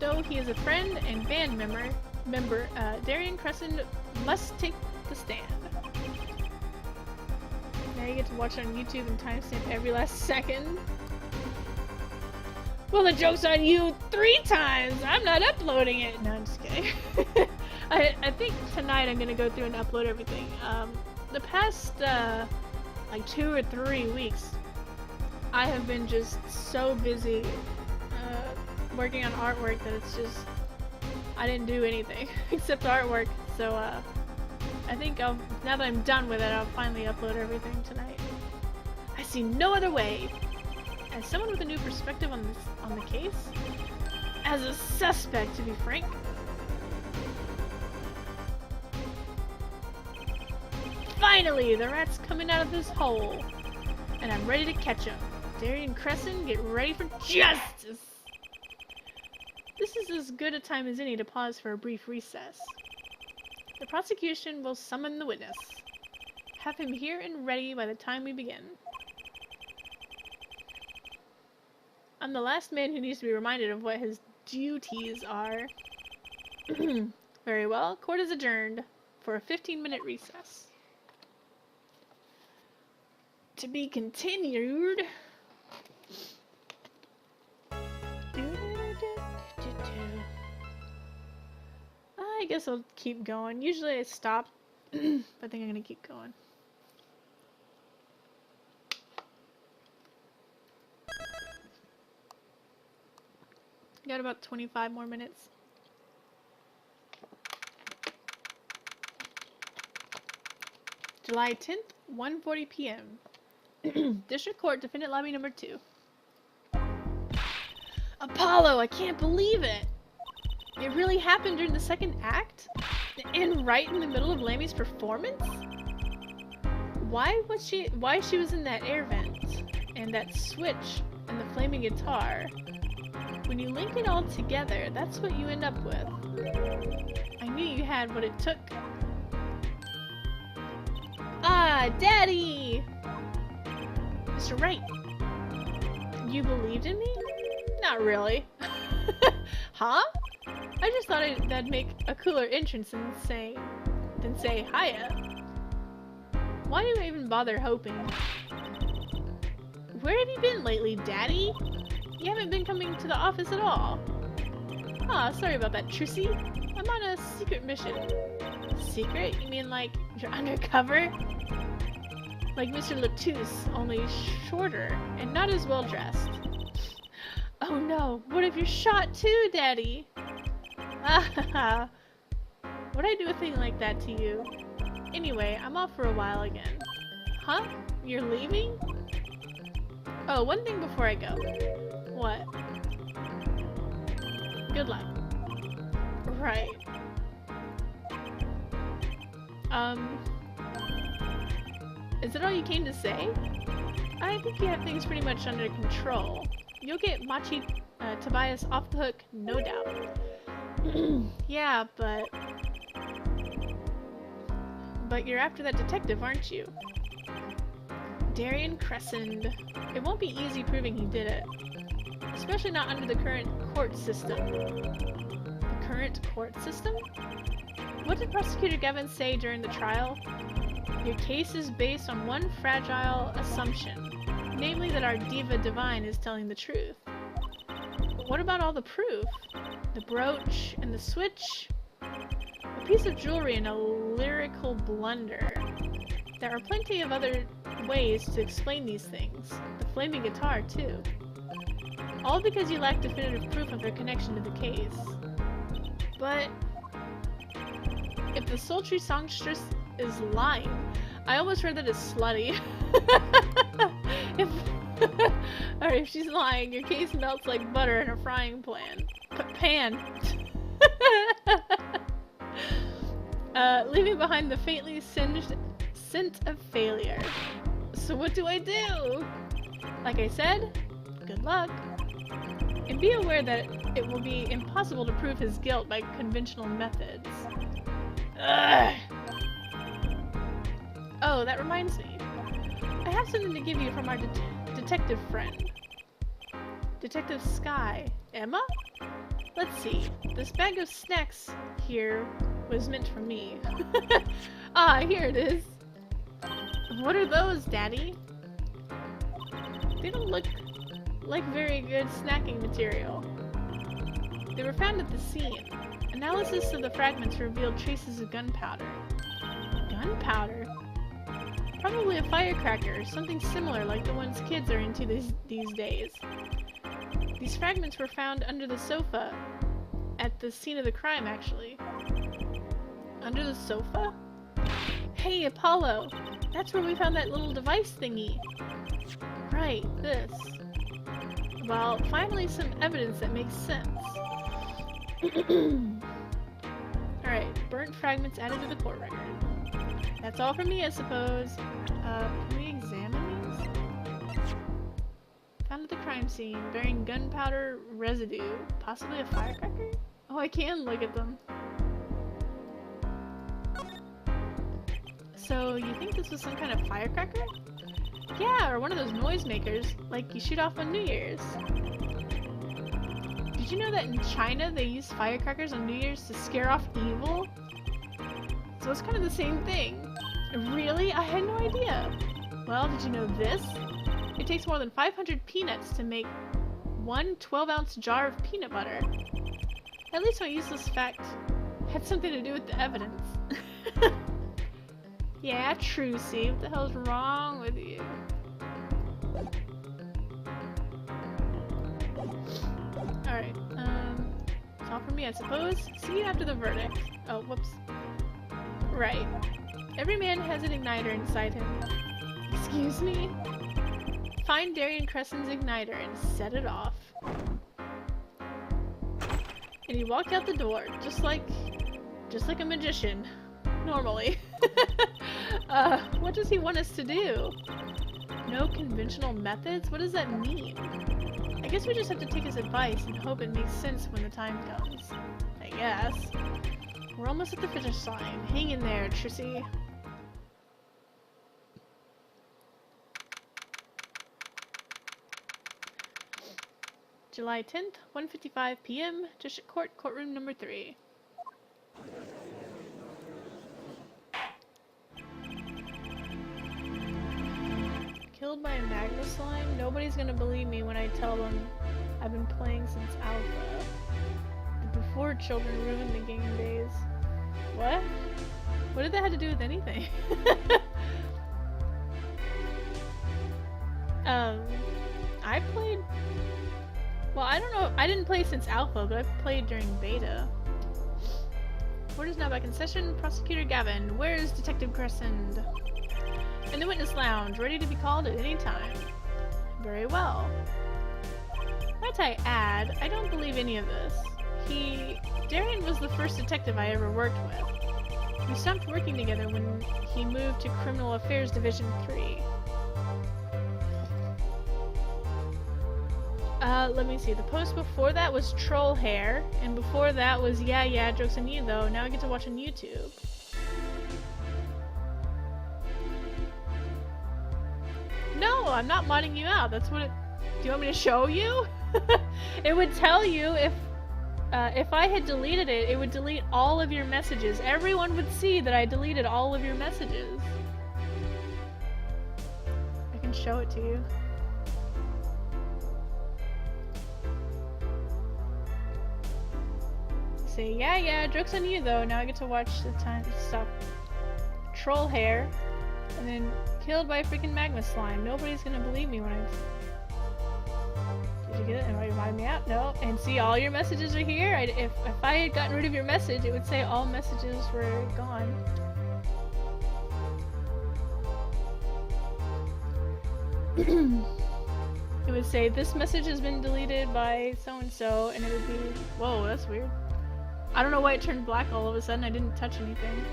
Though he is a friend and band member, Darian Crescent must take the stand. Now you get to watch it on YouTube and timestamp every last second. Well, the joke's on you 3 times! I'm not uploading it! No, I'm just kidding. I think tonight I'm gonna go through and upload everything. The past, like 2 or 3 weeks, I have been just so busy working on artwork that it's just, I didn't do anything except artwork. So I think now that I'm done with it, I'll finally upload everything tonight. I see no other way. As someone with a new perspective on the case, as a suspect, to be frank. Finally, the rat's coming out of this hole, and I'm ready to catch him. Darian Crescent, get ready for justice! This is as good a time as any to pause for a brief recess. The prosecution will summon the witness. Have him here and ready by the time we begin. I'm the last man who needs to be reminded of what his duties are. Very well, court is adjourned for a 15-minute recess. To be continued. I guess I'll keep going. Usually I stop, but I think I'm gonna keep going. Got about 25 more minutes. July 10th, 1:40 p.m. District Court, Defendant Lobby number 2. Apollo, I can't believe it! It really happened during the second act? And right in the middle of Lammy's performance? Why she was in that air vent, and that switch, and the flaming guitar. When you link it all together, that's what you end up with. I knew you had what it took. Ah, Daddy! Mr. Wright, you believed in me? Not really. Huh? I just thought that'd make a cooler entrance than say hiya. Why do I even bother hoping? Where have you been lately, Daddy? You haven't been coming to the office at all. Ah, sorry about that, Trissy. I'm on a secret mission. Secret? You mean like you're undercover? Like Mr. Latouche, only shorter and not as well dressed. Oh no, what if you're shot too, Daddy? Ah, would I do a thing like that to you? Anyway, I'm off for a while again. Huh? You're leaving? Oh, one thing before I go. What? Good luck. Right. Is that all you came to say? I think you have things pretty much under control. You'll get Machi Tobias off the hook, no doubt. Yeah, but you're after that detective, aren't you? Darian Crescent. It won't be easy proving he did it. Especially not under the current court system. The current court system? What did Prosecutor Gavin say during the trial? Your case is based on one fragile assumption, namely that our diva divine is telling the truth. But what about all the proof? The brooch and the switch? A piece of jewelry and a lyrical blunder. There are plenty of other ways to explain these things. The flaming guitar, too. All because you lack definitive proof of their connection to the case. But if the sultry songstress is lying, I almost heard that as slutty. If she's lying, your case melts like butter in a frying pan. Leaving behind the faintly singed scent of failure. So what do I do? Like I said, good luck. And be aware that it will be impossible to prove his guilt by conventional methods. Ugh. Oh, that reminds me. I have something to give you from our detective friend. Detective Sky. Emma? Let's see. This bag of snacks here was meant for me. Ah, here it is. What are those, Daddy? They don't look like very good snacking material. They were found at the scene. Analysis of the fragments revealed traces of gunpowder. Gunpowder? Probably a firecracker, something similar like the ones kids are into these days. These fragments were found under the sofa at the scene of the crime, actually. Under the sofa? Hey, Apollo! That's where we found that little device thingy. Right, this. Well, finally some evidence that makes sense. Alright, burnt fragments added to the court record. That's all from me, I suppose. Can we examine these? Found at the crime scene, bearing gunpowder residue. Possibly a firecracker? Oh, I can look at them. So, you think this was some kind of firecracker? Yeah, or one of those noisemakers, like you shoot off on New Year's. Did you know that in China they use firecrackers on New Year's to scare off evil? So it's kind of the same thing. Really? I had no idea. Well, did you know this? It takes more than 500 peanuts to make one 12-ounce jar of peanut butter. At least my useless fact had something to do with the evidence. Yeah, true, see? What the hell's wrong with you? Alright, it's all for me, I suppose. See you after the verdict. Oh, whoops. Right. Every man has an igniter inside him. Excuse me? Find Darian Crescent's igniter and set it off. And he walked out the door, just like a magician. Normally. What does he want us to do? No conventional methods? What does that mean? I guess we just have to take his advice and hope it makes sense when the time comes. I guess. We're almost at the finish line. Hang in there, Trissy. July 10th, 1:55 p.m., District Court, Courtroom Number 3. Killed by a magma slime? Nobody's gonna believe me when I tell them I've been playing since alpha. Before children ruined the game days. What? What did that have to do with anything? I played... Well, I don't know. I didn't play since alpha, but I've played during beta. Court is now back in session. Prosecutor Gavin, where's Detective Crescent? In the witness lounge, ready to be called at any time. Very well. Might I add, I don't believe any of this. Darian was the first detective I ever worked with. We stopped working together when he moved to Criminal Affairs Division 3. Let me see. The post before that was Troll Hair, and before that was yeah, jokes on you though. Now I get to watch on YouTube. No, I'm not modding you out. That's what it... Do you want me to show you? It would tell you if I had deleted it, it would delete all of your messages. Everyone would see that I deleted all of your messages. I can show it to you. Say, yeah, joke's on you though. Now I get to watch the time stuff. Troll Hair, and then killed by a freaking magma slime. Nobody's gonna believe me when I... Did you get it? Am I reminding me out? No. And see, all your messages are here. If I had gotten rid of your message, it would say all messages were gone. It would say, this message has been deleted by so-and-so, and it would be... Whoa, that's weird. I don't know why it turned black all of a sudden. I didn't touch anything.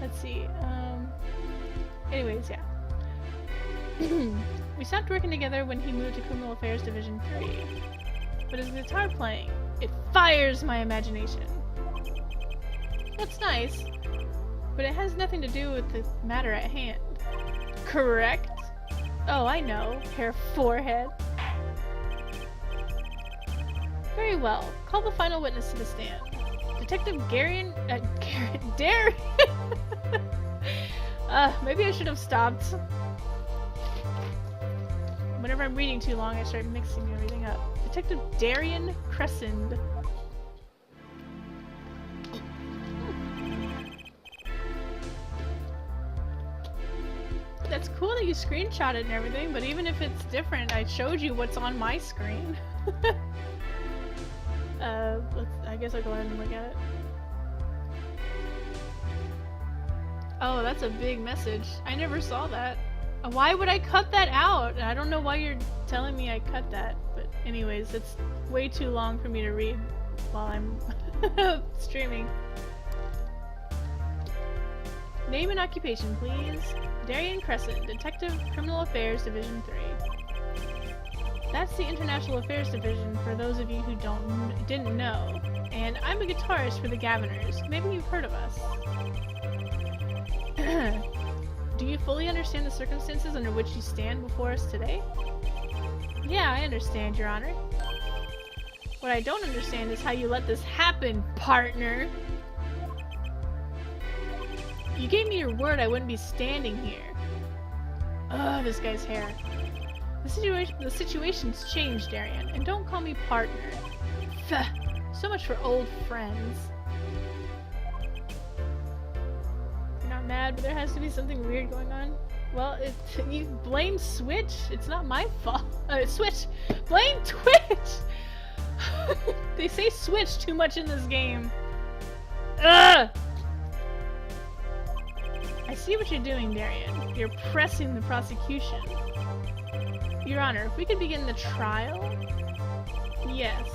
Let's see. Anyways, yeah. We stopped working together when he moved to Criminal Affairs Division 3. But his guitar playing, it fires my imagination. That's nice, but it has nothing to do with the matter at hand. Correct? Oh, I know. Hair forehead. Very well. Call the final witness to the stand. Detective Darian... maybe I should have stopped. Whenever I'm reading too long, I start mixing everything up. Detective Darian Crescent. you screenshot it and everything, but even if it's different, I showed you what's on my screen. I guess I'll go ahead and look at it. Oh, that's a big message. I never saw that. Why would I cut that out? I don't know why you're telling me I cut that, but anyways, it's way too long for me to read while I'm streaming. Name and occupation, please. Darian Crescent, Detective Criminal Affairs Division 3. That's the International Affairs Division for those of you who didn't know. And I'm a guitarist for the Gaviners. Maybe you've heard of us. Do you fully understand the circumstances under which you stand before us today? Yeah, I understand, Your Honor. What I don't understand is how you let this happen, partner. You gave me your word I wouldn't be standing here. Ugh, this guy's hair. The situation's changed, Darian, and don't call me partner. Pfft, so much for old friends. You're not mad, but there has to be something weird going on. Well, you blame Switch. It's not my fault. Switch. Blame Twitch. They say Switch too much in this game. Ugh. I see what you're doing, Darian. You're pressing the prosecution. Your Honor, if we could begin the trial? Yes.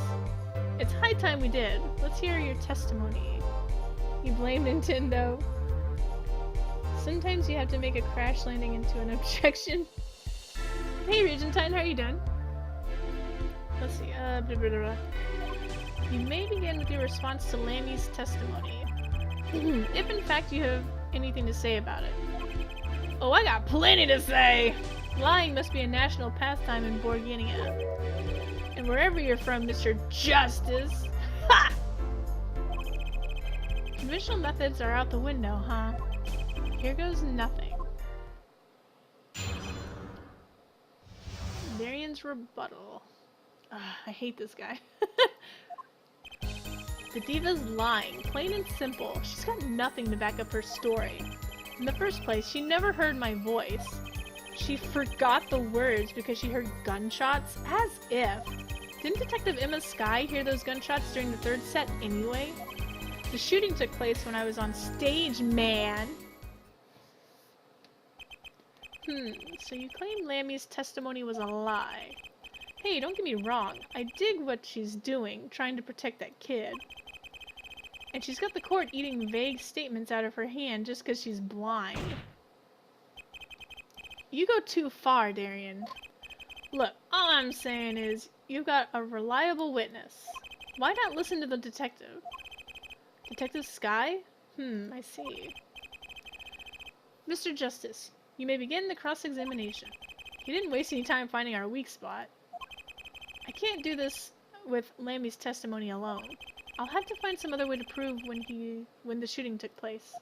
It's high time we did. Let's hear your testimony. You blame Nintendo. Sometimes you have to make a crash landing into an objection. Hey, Regentine, how are you doing? Let's see, blah, blah, blah, blah. You may begin with your response to Lammy's testimony. If in fact you have anything to say about it. Oh, I got plenty to say! Lying must be a national pastime in Borginia. And wherever you're from, Mr. Justice! Ha! Conventional methods are out the window, huh? Here goes nothing. Darian's rebuttal. I hate this guy. The diva's lying, plain and simple. She's got nothing to back up her story. In the first place, she never heard my voice. She forgot the words because she heard gunshots, as if. Didn't Detective Emma Skye hear those gunshots during the third set anyway? The shooting took place when I was on stage, man! So you claim Lammy's testimony was a lie. Hey, don't get me wrong. I dig what she's doing, trying to protect that kid. And she's got the court eating vague statements out of her hand just because she's blind. You go too far, Darian. Look, all I'm saying is, you've got a reliable witness. Why not listen to the detective? Detective Skye? I see. Mr. Justice, you may begin the cross-examination. You didn't waste any time finding our weak spot. I can't do this with Lammy's testimony alone. I'll have to find some other way to prove when the shooting took place.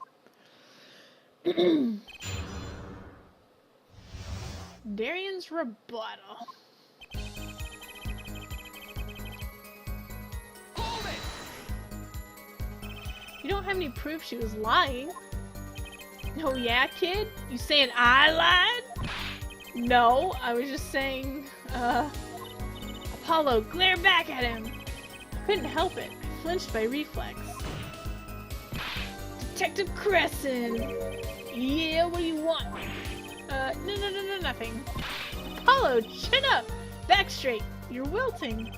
Darian's rebuttal. Hold it! You don't have any proof she was lying. Oh yeah, kid? You saying I lied? No, I was just saying, Apollo, glare back at him! I couldn't help it. I flinched by reflex. Detective Crescent! Yeah, what do you want? No, nothing. Apollo, chin up! Back straight! You're wilting!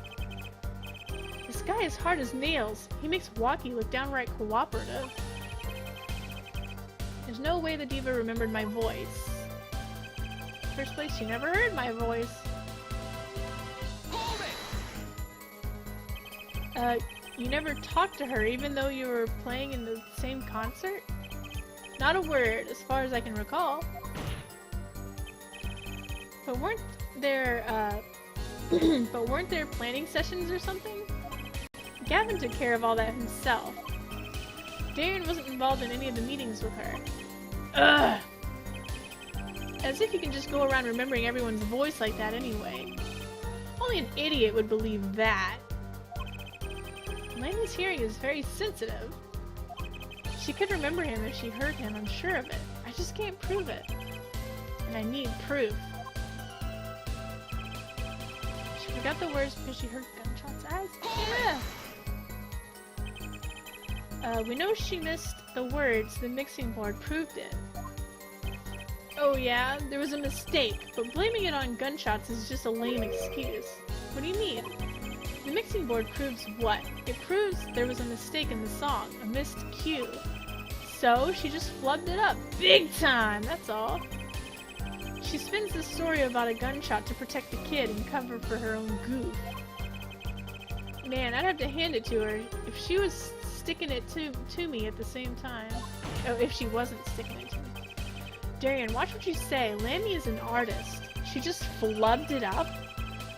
This guy is hard as nails. He makes Walkie look downright cooperative. There's no way the diva remembered my voice. First place, she never heard my voice. Hold it! You never talked to her even though you were playing in the same concert? Not a word, as far as I can recall. But weren't there planning sessions or something? Gavin took care of all that himself. Darian wasn't involved in any of the meetings with her. Ugh! As if you can just go around remembering everyone's voice like that anyway. Only an idiot would believe that. Lammy's hearing is very sensitive. She could remember him if she heard him, I'm sure of it. I just can't prove it. and I need proof. She forgot the words because she heard gunshots as we know she missed the words. The mixing board proved it. Oh yeah, there was a mistake, but blaming it on gunshots is just a lame excuse. What do you mean? The mixing board proves what? It proves there was a mistake in the song, a missed cue. So she just flubbed it up, big time, that's all. She spins this story about a gunshot to protect the kid and cover for her own goof. Man, I'd have to hand it to her if she was sticking it to me at the same time. Oh, if she wasn't sticking it to me. Darian, watch what you say. Lammy is an artist. She just flubbed it up?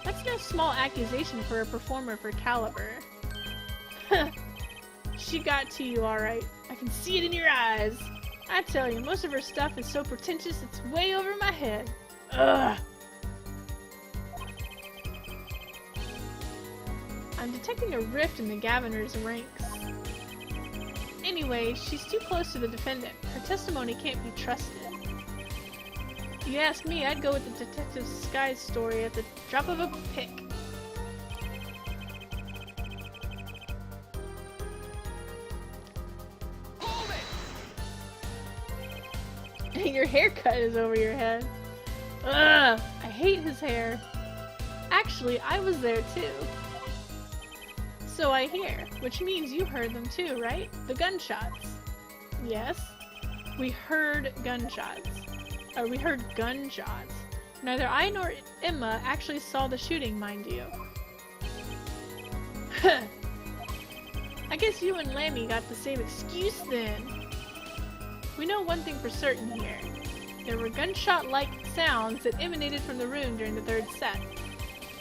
That's no small accusation for a performer of her caliber. She got to you alright. I can see it in your eyes. I tell you, most of her stuff is so pretentious it's way over my head. Ugh. I'm detecting a rift in the Gaviner's ranks. Anyway, she's too close to the defendant. Her testimony can't be trusted. If you ask me, I'd go with the Detective Sky's story at the drop of a pick. Hold it! Your haircut is over your head. Ugh! I hate his hair. Actually, I was there too. So I hear, which means you heard them too, right? The gunshots. Yes? We heard gunshots. We heard gunshots. Neither I nor Emma actually saw the shooting, mind you. I guess you and Lammy got the same excuse then. We know one thing for certain here. There were gunshot-like sounds that emanated from the room during the third set.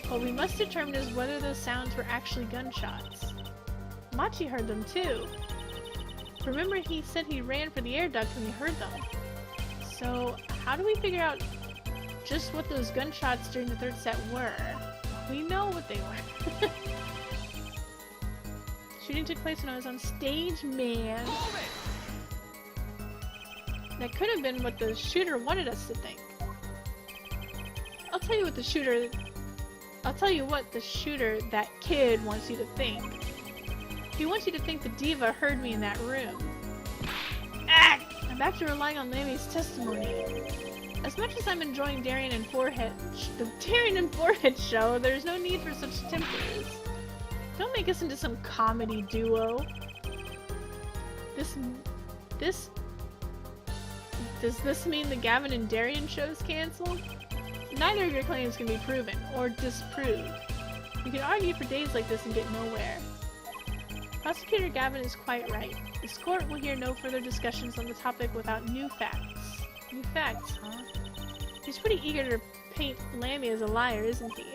What we must determine is whether those sounds were actually gunshots. Machi heard them too. Remember he said he ran for the air duct when he heard them. So, how do we figure out just what those gunshots during the third set were? We know what they were. Shooting took place when I was on stage, man. That could have been what the shooter wanted us to think. I'll tell you what the shooter, that kid wants you to think. He wants you to think the diva heard me in that room. Ah! I'm back to relying on Lammy's testimony. As much as I'm enjoying Darian and Forehead, the Darian and Forehead show, there's no need for such tempers. Don't make us into some comedy duo. Does this mean the Gavin and Darian show's canceled? Neither of your claims can be proven, or disproved. You can argue for days like this and get nowhere. Prosecutor Gavin is quite right. This court will hear no further discussions on the topic without new facts. New facts, huh? He's pretty eager to paint Lammy as a liar, isn't he?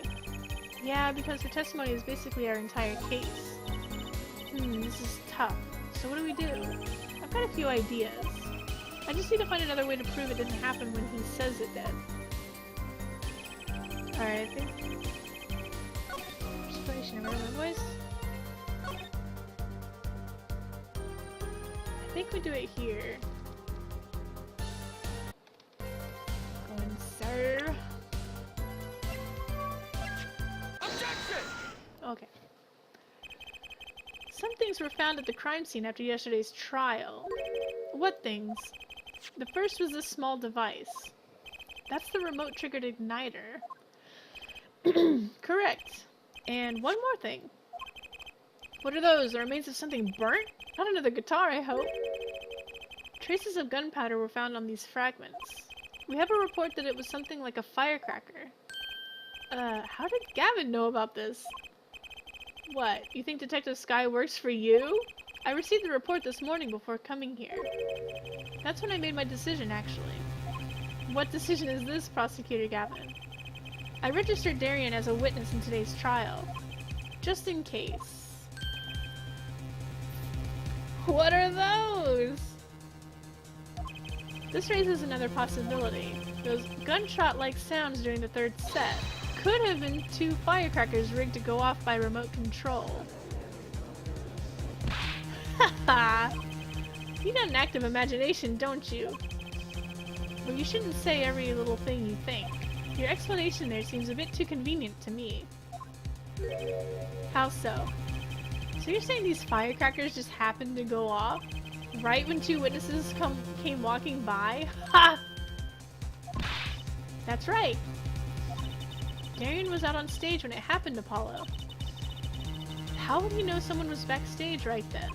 Yeah, because her testimony is basically our entire case. This is tough. So what do we do? I've got a few ideas. I just need to find another way to prove it didn't happen when he says it did. Alright, I think... Explanation of my voice. I think we do it here. Go and serve. Objection! Okay. Some things were found at the crime scene after yesterday's trial. What things? The first was this small device. That's the remote-triggered igniter. Correct. And one more thing. What are those? The remains of something burnt? Not another guitar, I hope. Traces of gunpowder were found on these fragments. We have a report that it was something like a firecracker. How did Gavin know about this? What, you think Detective Sky works for you? I received the report this morning before coming here. That's when I made my decision, actually. What decision is this, Prosecutor Gavin? I registered Darian as a witness in today's trial. Just in case. What are those? This raises another possibility. Those gunshot-like sounds during the third set could have been two firecrackers rigged to go off by remote control. Haha! You got an active imagination, don't you? Well, you shouldn't say every little thing you think. Your explanation there seems a bit too convenient to me. How so? So you're saying these firecrackers just happened to go off? Right when two witnesses came walking by? Ha! That's right. Darian was out on stage when it happened, Apollo. How would he know someone was backstage right then?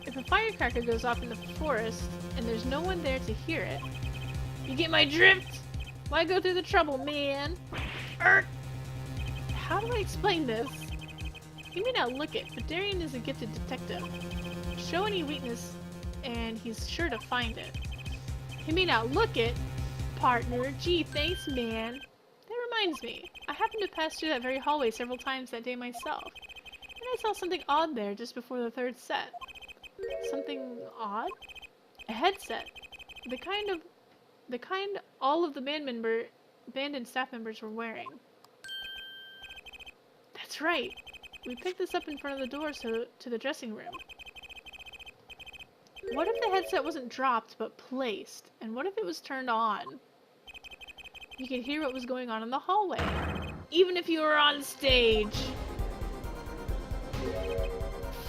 If a firecracker goes off in the forest and there's no one there to hear it, you get my drift? Why go through the trouble, man? How do I explain this? You may not look it, but Darian is a gifted detective. Show any weakness, and he's sure to find it. He may not look it, partner. Gee, thanks, man. That reminds me. I happened to pass through that very hallway several times that day myself, and I saw something odd there just before the third set. Something odd? A headset. The kind all of the band and staff members were wearing. That's right. We picked this up in front of the door to the dressing room. What if the headset wasn't dropped but placed? And what if it was turned on? You could hear what was going on in the hallway, even if you were on stage.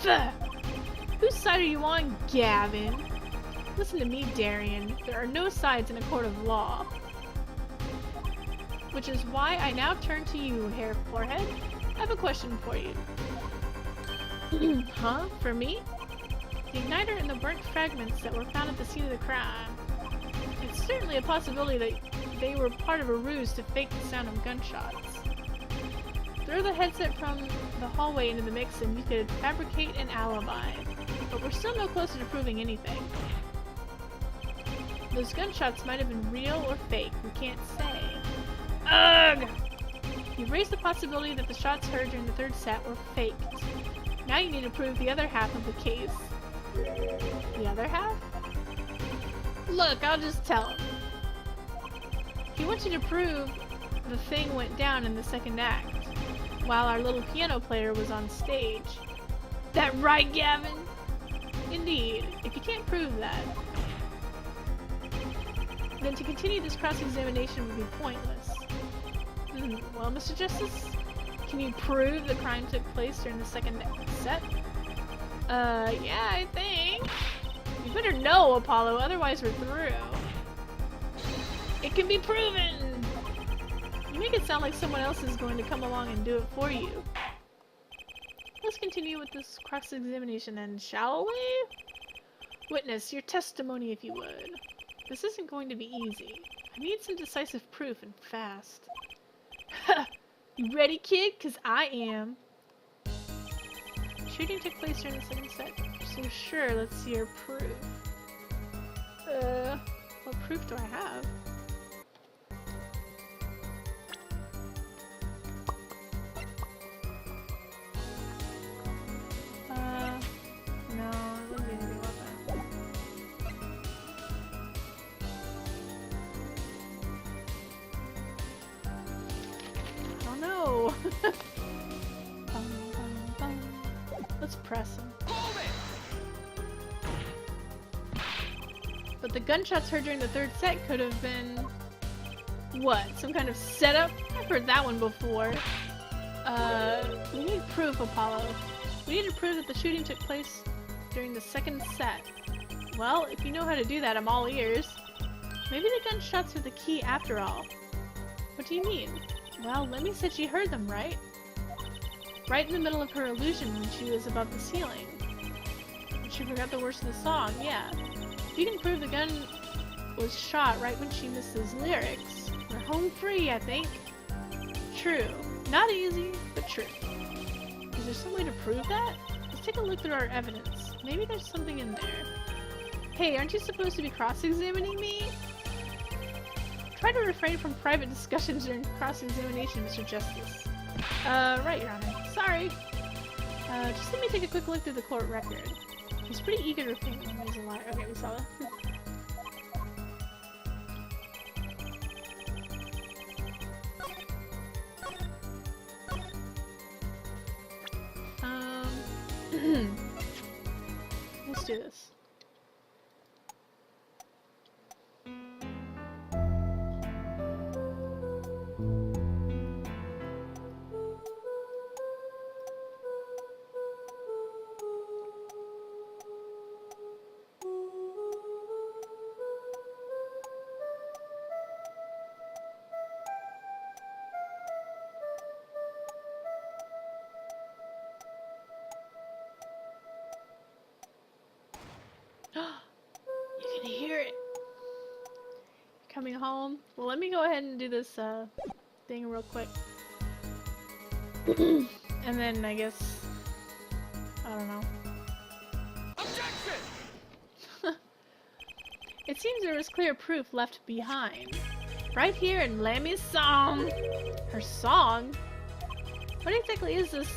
Fuh! Whose side are you on, Gavin? Listen to me, Darian. There are no sides in a court of law. Which is why I now turn to you, Hair Forehead. I have a question for you. Huh? For me? The igniter and the burnt fragments that were found at the scene of the crime. It's certainly a possibility that they were part of a ruse to fake the sound of gunshots. Throw the headset from the hallway into the mix and you could fabricate an alibi. But we're still no closer to proving anything. Those gunshots might have been real or fake, we can't say. Ugh! You've raised the possibility that the shots heard during the third set were faked. Now you need to prove the other half of the case. The other half? Look, I'll just tell him. He wants you to prove the thing went down in the second act, while our little piano player was on stage. That right, Gavin? Indeed. If you can't prove that, then to continue this cross-examination would be pointless. Well, Mr. Justice, can you prove the crime took place during the second set? Yeah, I think. You better know, Apollo, otherwise we're through. It can be proven! You make it sound like someone else is going to come along and do it for you. Let's continue with this cross-examination then, shall we? Witness, your testimony if you would. This isn't going to be easy. I need some decisive proof and fast. You ready, kid? 'Cause I am. Shooting took place during the second set, so sure, let's see your proof. What proof do I have? No, I wouldn't be anything about that. I don't know. Let's press him. Hold it! But the gunshots heard during the third set could have been... what? Some kind of setup? I've heard that one before. We need proof, Apollo. We need to prove that the shooting took place during the second set. Well, if you know how to do that, I'm all ears. Maybe the gunshots are the key after all. What do you mean? Well, Lemmy said she heard them, right? Right in the middle of her illusion when she was above the ceiling. And she forgot the words of the song, yeah. If you can prove the gun was shot right when she missed those lyrics, we're home free, I think. True. Not easy, but true. Is there some way to prove that? Let's take a look through our evidence. Maybe there's something in there. Hey, aren't you supposed to be cross-examining me? Try to refrain from private discussions during cross-examination, Mr. Justice. Right, Your Honor. Sorry. Just let me take a quick look through the court record. He's pretty eager to think he's a liar. Okay, we saw that. Let's do this. coming home. Well, let me go ahead and do this thing real quick. And then I guess, I don't know. Objection! It seems there was clear proof left behind. Right here in Lammy's song. Her song? What exactly is this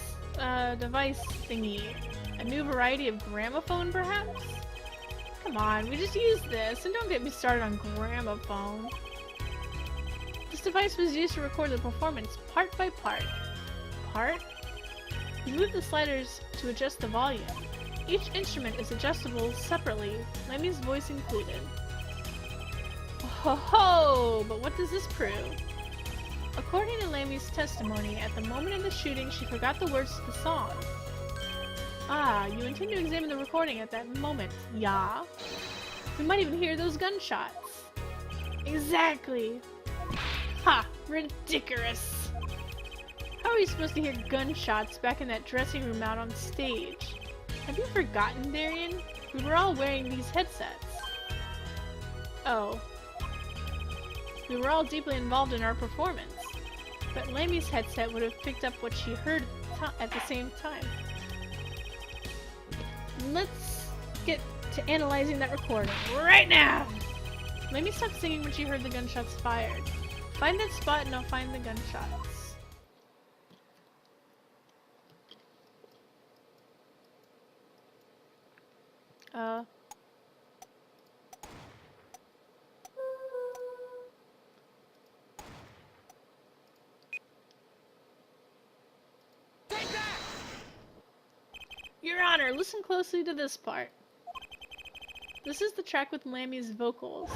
device thingy? A new variety of gramophone, perhaps? Come on, we just used this, and don't get me started on gramophone. This device was used to record the performance part by part. Part? You move the sliders to adjust the volume. Each instrument is adjustable separately, Lemmy's voice included. Ho ho! But what does this prove? According to Lammy's testimony, at the moment of the shooting, she forgot the words to the song. Ah, you intend to examine the recording at that moment, yeah? We might even hear those gunshots. Exactly! Ha! Ridiculous! How are we supposed to hear gunshots back in that dressing room out on stage? Have you forgotten, Darian? We were all wearing these headsets. Oh. We were all deeply involved in our performance. But Lammy's headset would have picked up what she heard at the same time. Let's get to analyzing that recording right now! Lammy stopped singing when she heard the gunshots fired. Find that spot and I'll find the gunshots. Take that! Your Honor, listen closely to this part. This is the track with Lammy's vocals.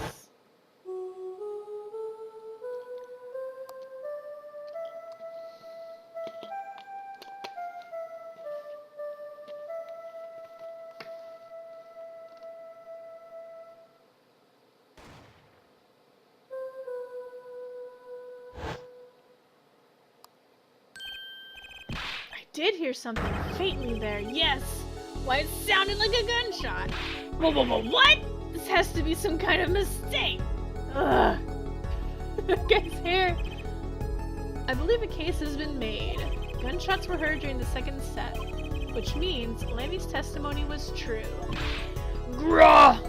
I did hear something faintly there, yes! Why, it sounded like a gunshot! Whoa, what? This has to be some kind of mistake! Ugh! Guys, here! I believe a case has been made. Gunshots were heard during the second set, which means Lammy's testimony was true. Grah!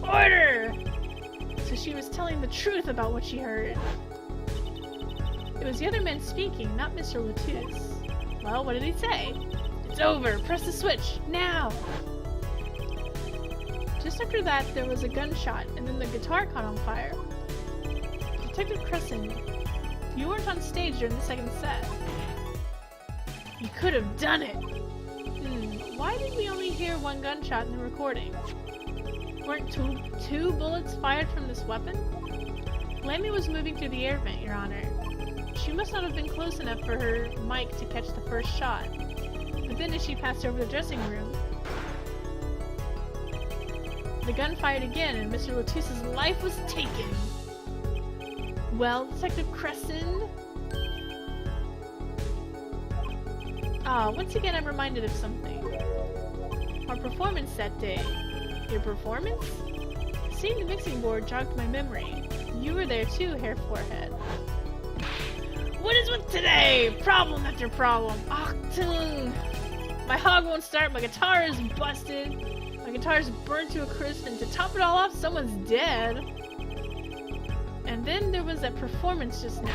Order! So she was telling the truth about what she heard. It was the other man speaking, not Mr. Latus. Well, what did he say? It's over! Press the switch! Now! Just after that, there was a gunshot, and then the guitar caught on fire. Detective Crescent, you weren't on stage during the second set. You could have done it! Why did we only hear one gunshot in the recording? Weren't two bullets fired from this weapon? Lammy was moving through the air vent, Your Honor. She must not have been close enough for her mic to catch the first shot. But then as she passed over the dressing room, the gun fired again and Mr. Latus's life was taken. Well, Detective Crescent? Once again I'm reminded of something. Our performance that day. Your performance? Seeing the mixing board jogged my memory. You were there too, Hair Forehead. What is with today? Problem after problem. Achtung! My hog won't start, my guitar is busted, my guitar's burnt to a crisp, and to top it all off, someone's dead. And then there was that performance just now.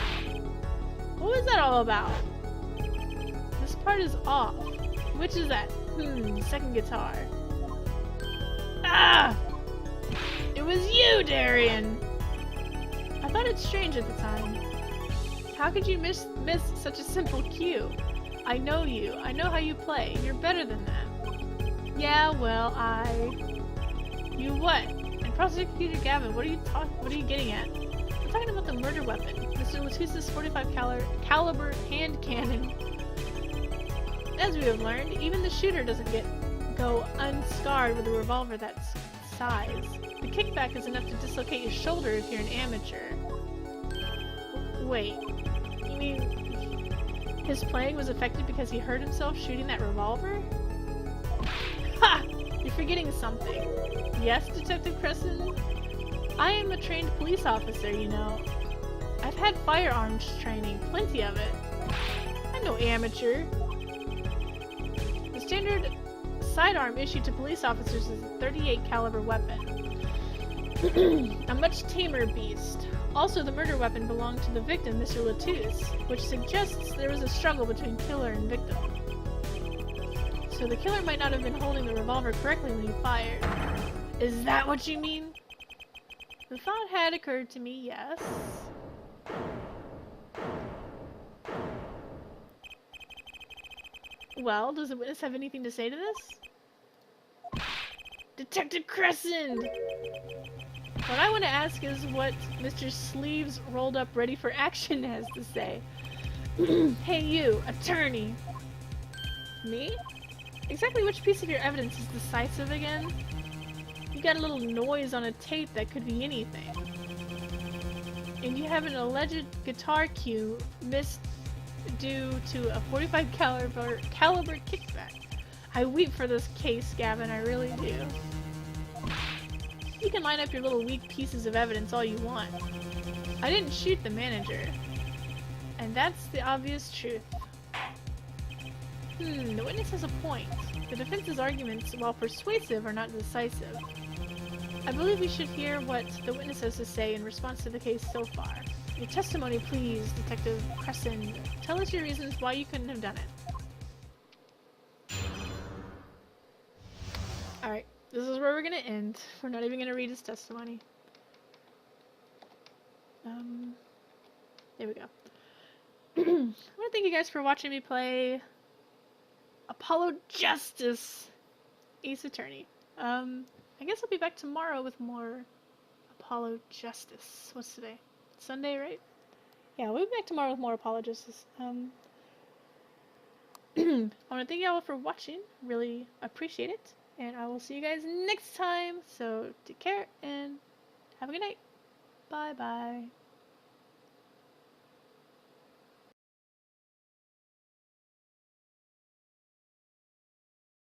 What was that all about? This part is off. Which is that? Second guitar. Ah! It was you, Darian! I thought it strange at the time. How could you miss such a simple cue? I know you. I know how you play. You're better than that. Yeah, well, You what? And Prosecutor Gavin, what are you getting at? I'm talking about the murder weapon. Mr. Latus's 45 caliber hand cannon. As we have learned, even the shooter doesn't go unscarred with a revolver that size. The kickback is enough to dislocate your shoulder if you're an amateur. Wait, you mean his playing was affected because he hurt himself shooting that revolver? Ha! You're forgetting something. Yes, Detective Crescent? I am a trained police officer, you know. I've had firearms training, plenty of it. I'm no amateur. The standard sidearm issued to police officers is a .38 caliber weapon. A much tamer beast. Also, the murder weapon belonged to the victim, Mr. Latouche, which suggests there was a struggle between killer and victim. So the killer might not have been holding the revolver correctly when he fired. Is that what you mean? The thought had occurred to me, yes. Well, does the witness have anything to say to this? Detective Crescent! What I want to ask is what Mr. Sleeves rolled up ready for action has to say. Hey you, attorney! Me? Exactly which piece of your evidence is decisive again? You got a little noise on a tape that could be anything. And you have an alleged guitar cue missed due to a .45 caliber kickback. I weep for this case, Gavin, I really do. You can line up your little weak pieces of evidence all you want. I didn't shoot the manager. And that's the obvious truth. The witness has a point. The defense's arguments, while persuasive, are not decisive. I believe we should hear what the witness has to say in response to the case so far. Your testimony, please, Detective Crescent. Tell us your reasons why you couldn't have done it. Alright, this is where we're gonna end. We're not even gonna read his testimony. There we go. I want to thank you guys for watching me play Apollo Justice Ace Attorney. I guess I'll be back tomorrow with more Apollo Justice. What's today? Sunday, right? Yeah, we'll be back tomorrow with more Apollo Justice. I want to thank you all for watching. Really appreciate it. And I will see you guys next time. So take care and have a good night. Bye bye.